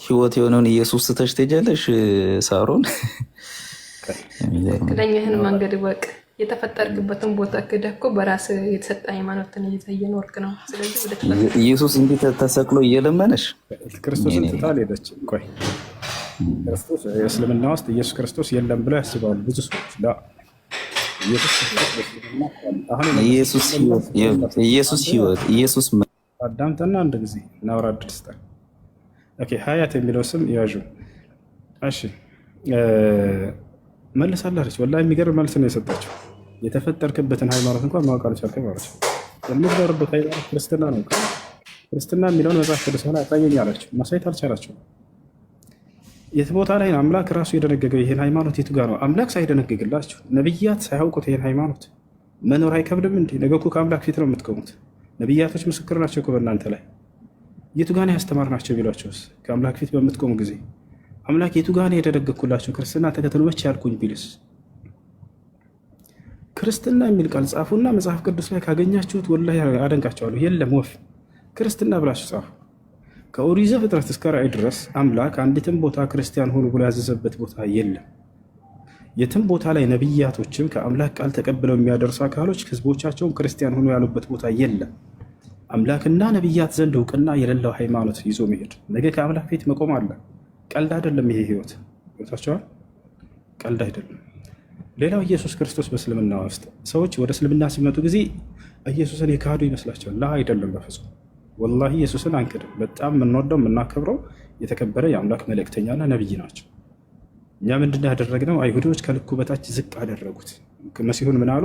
ህይወት የሆነውን ኢየሱስ ስተሽ ትሄጃለሽ ሳሮን። ትክክለኛህን መንገድ ወቅ የተፈጠርክበትን ቦታ ክደህ እኮ በራስ የተሰጠ ሃይማኖትን ይዘህ እየኖርክ ነው። ስለዚህ ወደ ኢየሱስ እንዲህ ተሰቅሎ እየለመነሽ ክርስቶስን ትታ አልሄደችም። ቆይ ክርስቶስ እስልምና ውስጥ ኢየሱስ ክርስቶስ የለም ብለው ያስባሉ ብዙ ሰዎች። ኢየሱስ ህይወት ኢየሱስ አዳምጠና አንድ ጊዜ እናውራ እድል ስጠን። ኦኬ ሀያት የሚለው ስም ያዡ። እሺ መልሳለች። ወላሂ የሚገርም መልስ ነው የሰጠችው። የተፈጠርክበትን ሃይማኖት እንኳን ማወቅ አልቻልክም ማለት ነው። የምትኖርበት ሃይማኖት ክርስትና ነው። ክርስትና የሚለውን መጽሐፍ ቅዱስ ሆነ አሳየኝ አላቸው። ማሳየት አልቻላቸው። የት ቦታ ላይ ነው አምላክ ራሱ የደነገገው? ይህን ሃይማኖት የቱ ጋር ነው አምላክ ሳይደነግግላችሁ ነብያት ሳያውቁት ይህን ሃይማኖት መኖር አይከብድም እንዴ? ነገ እኮ ከአምላክ ፊት ነው የምትቆሙት። ነብያቶች ምስክር ናቸው እኮ በእናንተ ላይ። የቱ ጋር ነው ያስተማርናቸው ቢሏቸውስ? ከአምላክ ፊት በምትቆሙ ጊዜ አምላክ የቱ ጋር ነው የደነገግኩላቸው? ክርስትና ተከተሉ መቼ ያልኩኝ ቢልስ? ክርስትና የሚል ቃል ጻፉና መጽሐፍ ቅዱስ ላይ ካገኛችሁት ወላሂ አደንቃቸዋለሁ። የለም ወፍ ክርስትና ብላችሁ ጻፉ። ከኦሪት ዘፍጥረት እስከ ራዕይ ድረስ አምላክ አንዲትም ቦታ ክርስቲያን ሆኑ ብሎ ያዘዘበት ቦታ የለም። የትም ቦታ ላይ ነብያቶችም ከአምላክ ቃል ተቀብለው የሚያደርሱ አካሎች ህዝቦቻቸውን ክርስቲያን ሆኑ ያሉበት ቦታ የለም። አምላክና ነብያት ዘንድ እውቅና የሌለው ሃይማኖት ይዞ መሄድ ነገ ከአምላክ ፊት መቆም አለ። ቀልድ አይደለም ይሄ ህይወት። ቦታቸዋል ቀልድ አይደለም። ሌላው ኢየሱስ ክርስቶስ በእስልምና ውስጥ ሰዎች ወደ እስልምና ሲመጡ ጊዜ ኢየሱስን የካዱ ይመስላቸዋል። ላ አይደለም፣ በፍጹም ወላሂ ኢየሱስን አንክድም። በጣም የምንወደው የምናከብረው የተከበረ የአምላክ መልእክተኛና ነብይ ናቸው። እኛ ምንድን ያደረግነው? አይሁዶች ከልኩ በታች ዝቅ አደረጉት። መሲሁን ምን አሉ?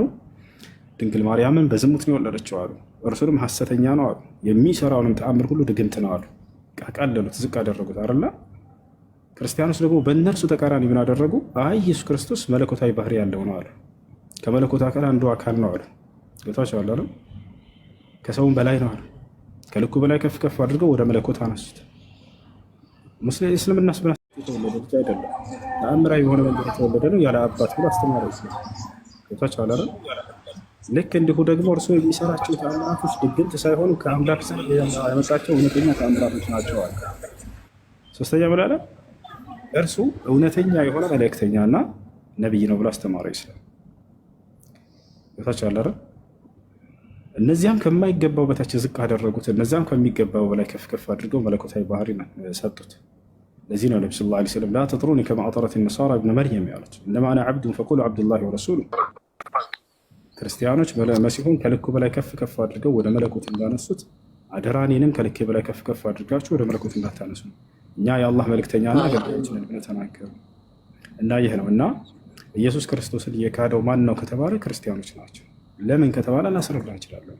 ድንግል ማርያምን በዝሙት ነው የወለደችው አሉ። እርሱንም ሐሰተኛ ነው አሉ። የሚሰራውንም ተአምር ሁሉ ድግምት ነው አሉ። ቃቃለሉት፣ ዝቅ አደረጉት አይደለ? ክርስቲያኖች ደግሞ በእነርሱ ተቃራኒ ምን አደረጉ? አይ ኢየሱስ ክርስቶስ መለኮታዊ ባህሪ ያለው ነው አሉ። ከመለኮት አካል አንዱ አካል ነው አሉ። ጌታቸው አለ ከሰውም በላይ ነው አሉ። ከልኩ በላይ ከፍ ከፍ አድርገው ወደ መለኮት አነሱት። ሙስሊም እስልምና የተወለደ ብቻ አይደለም፣ ተአምራዊ በሆነ መንገድ የተወለደ ነው። ያለ አባት ብሎ አስተማረ እስላም። ጌታቸው አለ ልክ እንዲሁ ደግሞ እርሱ የሚሰራቸው ተአምራቶች ድግምት ሳይሆኑ ከአምላክ ዘንድ ያመጣቸው እውነተኛ ተአምራቶች ናቸው አለ። ሶስተኛ ምን አለ? እርሱ እውነተኛ የሆነ መልእክተኛና ነብይ ነው ብሎ አስተማረ እስላም። ጌታቸው አለ እነዚያም ከማይገባው በታች ዝቅ አደረጉት፣ እነዚያም ከሚገባው በላይ ከፍ ከፍ አድርገው መለኮታዊ ባህሪ ሰጡት። ለዚህ ነው ነቢ ሰለላሁ ዐለይሂ ወሰለም ላ ተጥሩኒ ከማ አጠረት ነሳራ ብነ መርየም ያሉት፣ እነማ አነ ዐብዱን ፈቁሉ ዐብዱላሂ ወረሱሉ። ክርስቲያኖች መሲሁን ከልኩ በላይ ከፍ ከፍ አድርገው ወደ መለኮት እንዳነሱት አደራ እኔንም ከልኬ በላይ ከፍ ከፍ አድርጋችሁ ወደ መለኮት እንዳታነሱ፣ እኛ የአላህ መልእክተኛና አገልጋዮች ነን ብለው ተናገሩ። እና ይህ ነው እና ኢየሱስ ክርስቶስን የካደው ማን ነው ከተባለ ክርስቲያኖች ናቸው። ለምን ከተባለ ላስረዳ እንችላለን።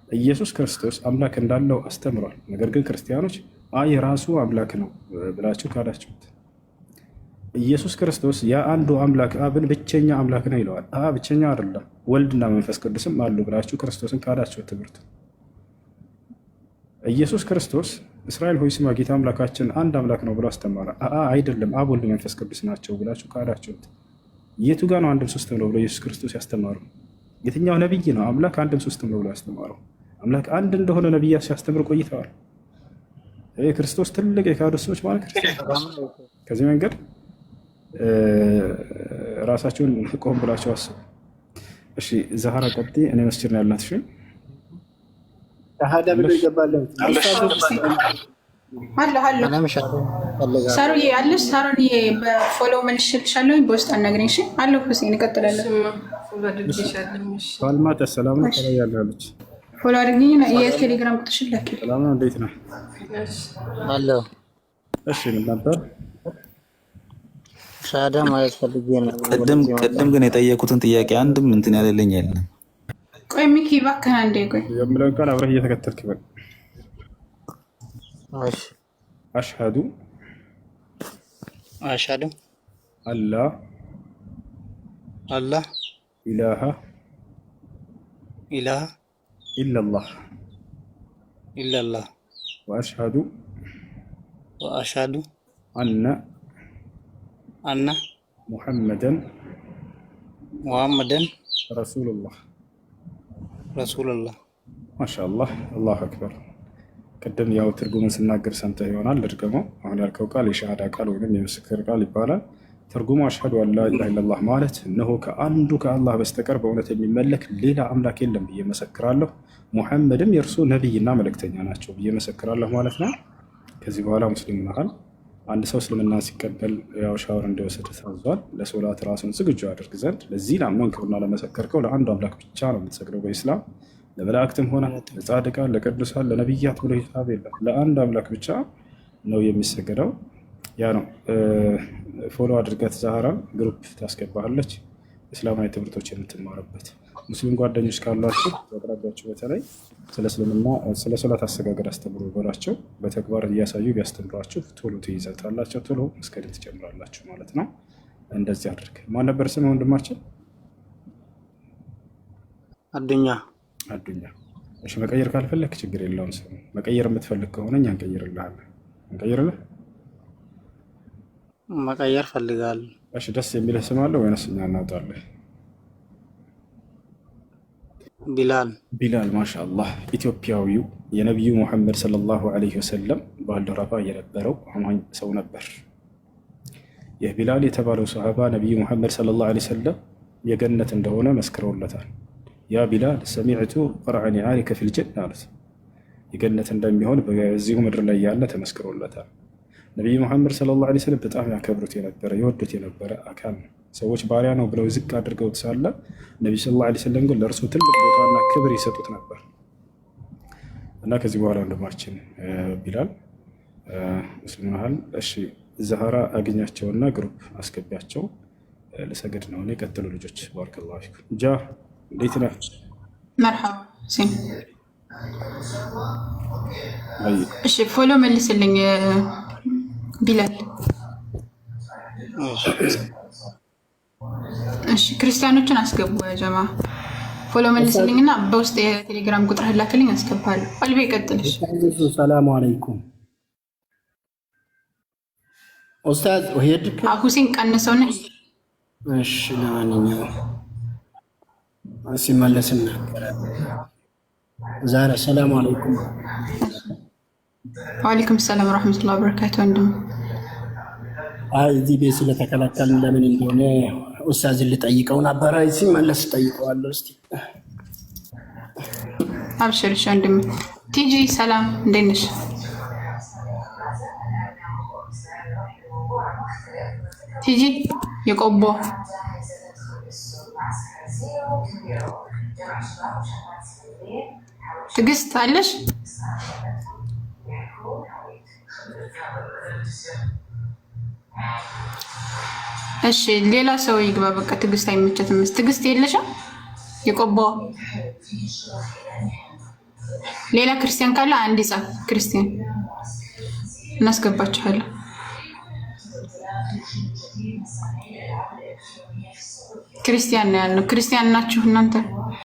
ኢየሱስ ክርስቶስ አምላክ እንዳለው አስተምሯል። ነገር ግን ክርስቲያኖች አይ ራሱ አምላክ ነው ብላችሁ ካዳችሁት። ኢየሱስ ክርስቶስ የአንዱ አምላክ አብን ብቸኛ አምላክ ነው ይለዋል። ብቸኛ አይደለም ወልድና መንፈስ ቅዱስም አሉ ብላችሁ ክርስቶስን ካዳችሁት። ትምህርት ኢየሱስ ክርስቶስ እስራኤል ሆይ ስማ ጌታ አምላካችን አንድ አምላክ ነው ብሎ አስተማረ። አይደለም አብ ወልድ መንፈስ ቅዱስ ናቸው ብላችሁ ካዳችሁት። የቱ ጋር ነው አንድም ሶስትም ነው ብሎ ኢየሱስ ክርስቶስ ያስተማሩ? የትኛው ነብይ ነው አምላክ አንድም ሶስትም ነው ብሎ ያስተማረው? አምላክ አንድ እንደሆነ ነብያት ሲያስተምር ቆይተዋል። ክርስቶስ ትልቅ የካዱ ሰዎች ማለት ክርስቲያን ከዚህ መንገድ ራሳቸውን ቆም ብላቸው አስቡ። እሺ ዛህራ ቀጥይ። እኔ መስጂድ ነው ያልናት። እሺ ሻሃዳ ብሎ ይገባል። ሳሩዬ አለሽ? ሳሩዬ በፎሎ መልሽልሻለሁ፣ በውስጥ አናግረኝ። እሺ አለሁ። ሁሴን እንቀጥላለን። ፋልማት ሰላም ነው ያለች ፎሎ አድርግኝ። የቴሌግራም ቁጥርሽን ላኪ። ሰላም ነው፣ እንዴት ነው አለሁ። እሺ ምን ነበር ሻሃዳ ማለት ፈልጌ ነው። ቅድም ግን የጠየቁትን ጥያቄ አንድም እንትን ያለልኝ የለም። ቆይ ሚኪ እባክህ አንዴ ቆይ የምለውን ቃል አብረህ እየተከተልክ በል። እሺ አሽሀዱ አላ ኢላሃ ኢለላህ ወአሽሀዱ አነ ሙሐመደን ረሱሉላህ። ማሻአላህ አላሁ አክበር። ቅድም ያው ትርጉሙን ስናገር ሰምተህ ይሆናል። ልድገመው። አሁን ያልከው ቃል የሸሃዳ ቃል ወይም የምስክር ቃል ይባላል። ትርጉሙ አሽሀዱ አን ላ ኢላሃ ኢለላህ ማለት እነሆ ከአንዱ ከአላህ በስተቀር በእውነት የሚመለክ ሌላ አምላክ የለም ብዬ መሰክራለሁ፣ ሙሐመድም የእርሱ ነቢይና መልእክተኛ ናቸው ብዬ መሰክራለሁ ማለት ነው። ከዚህ በኋላ ሙስሊም ናል። አንድ ሰው እስልምና ሲቀበል ያው ሻወር እንዲወስድ ታዟል። ለሶላት ራሱን ዝግጁ ያደርግ ዘንድ ለዚህ ላመንክና ለመሰከርከው ለአንዱ አምላክ ብቻ ነው የምትሰግደው በኢስላም። ለመላእክትም ሆነ ለጻድቃን፣ ለቅዱሳን፣ ለነቢያት ብሎ ሂሳብ የለም። ለአንድ አምላክ ብቻ ነው የሚሰገደው። ያ ነው። ፎሎ አድርጋት ዛህራን ግሩፕ ታስገባለች፣ እስላማዊ ትምህርቶች የምትማርበት። ሙስሊም ጓደኞች ካሏቸው በአቅራቢያቸው በተለይ ስለ እስልምና ስለ ሶላት አሰጋገድ አስተምሩ በሏቸው። በተግባር እያሳዩ ቢያስተምሯቸው ቶሎ ትይዛታላቸው፣ ቶሎ መስገድን ትጨምራላችሁ ማለት ነው። እንደዚህ አድርግ። ማን ነበር ስም ወንድማችን? አዱኛ። እሺ መቀየር ካልፈለክ ችግር የለውም። ስም መቀየር የምትፈልግ ከሆነ እኛ እንቀይርልሃለን። እንቀይርልህ? መቀየር ፈልጋለሁ። እሺ ደስ የሚልህ ስም አለ ወይንስ እኛ እናውጣለን? ቢላል። ማሻአላህ። ኢትዮጵያዊው የነቢዩ ሙሐመድ ሰለላሁ ዐለይሂ ወሰለም ባልደረባ የነበረው አማኝ ሰው ነበር። ይህ ቢላል የተባለው ሰሃባ ነቢዩ ሙሐመድ ሰለላሁ ዐለይሂ ወሰለም የገነት እንደሆነ መስክረውለታል። ያ ቢላል ሰሚዕቱ ቀርዐ ኒዓሊከ ፊል ጀና አሉት። የገነት እንደሚሆን በዚሁ ምድር ላይ ያለ ተመስክሮለታል። ነቢዩ ሙሐመድ ሰለላሁ ዐለይሂ ወሰለም በጣም ያከብሩት የነበረ የወዱት የነበረ አካል ነው። ሰዎች ባሪያ ነው ብለው ዝቅ አድርገውት ሳለ ነቢዩ ሰለላሁ ዐለይሂ ወሰለም ግን ለእርሱ ትልቅ ቦታና ክብር ይሰጡት ነበር። እና ከዚህ በኋላ ወንድማችን ቢላል ሙስሊም ነሃል። እሺ ዛህራ አግኛቸውና ግሩፕ አስገቢያቸው። ልሰግድ ነው እኔ። ቀጥሉ ልጆች። ባረከላሁ ፊኩም። ጃ እንዴት ነህ? መርሐባ ሲም። እሺ ፎሎ መልስልኝ ቢላል። እሺ ክርስቲያኖችን አስገቡ ጀማ። ፎሎ መልስልኝና በውስጥ የቴሌግራም ቁጥር ላክልኝ አስገባለሁ። ቀልቤ ይቀጥልሽ። ሰላም አለይኩም ኡስታዝ ወሄድክ? ሁሴን ቀንሰው ነህ? እሺ ለማንኛውም ሲመለስ እናገራለን። ዛሬ ሰላም አለይኩም። ወአለይኩም ሰላም ወራህመቱላሂ ወበረካቱ። ወንድም እዚህ ቤት ስለተከለከልን ለምን እንደሆነ ኡስታዝን ልጠይቀው ነበር። ሲመለስ ጠይቀዋለሁ። እስቲ አብሽርሽ ወንድም። ቲጂ ሰላም እንዴት ነሽ? ቲጂ የቆቦ ትዕግስት አለሽ? እሺ ሌላ ሰው ይግባ። በቃ ትዕግስት አይመቸትም። ትዕግስት የለሽም? የቆቦ ሌላ ክርስቲያን ካለ አንድ ጻፍ። ክርስቲያን እናስገባችኋለን። ክርስቲያን ነው ያለው። ክርስቲያን ናችሁ እናንተ?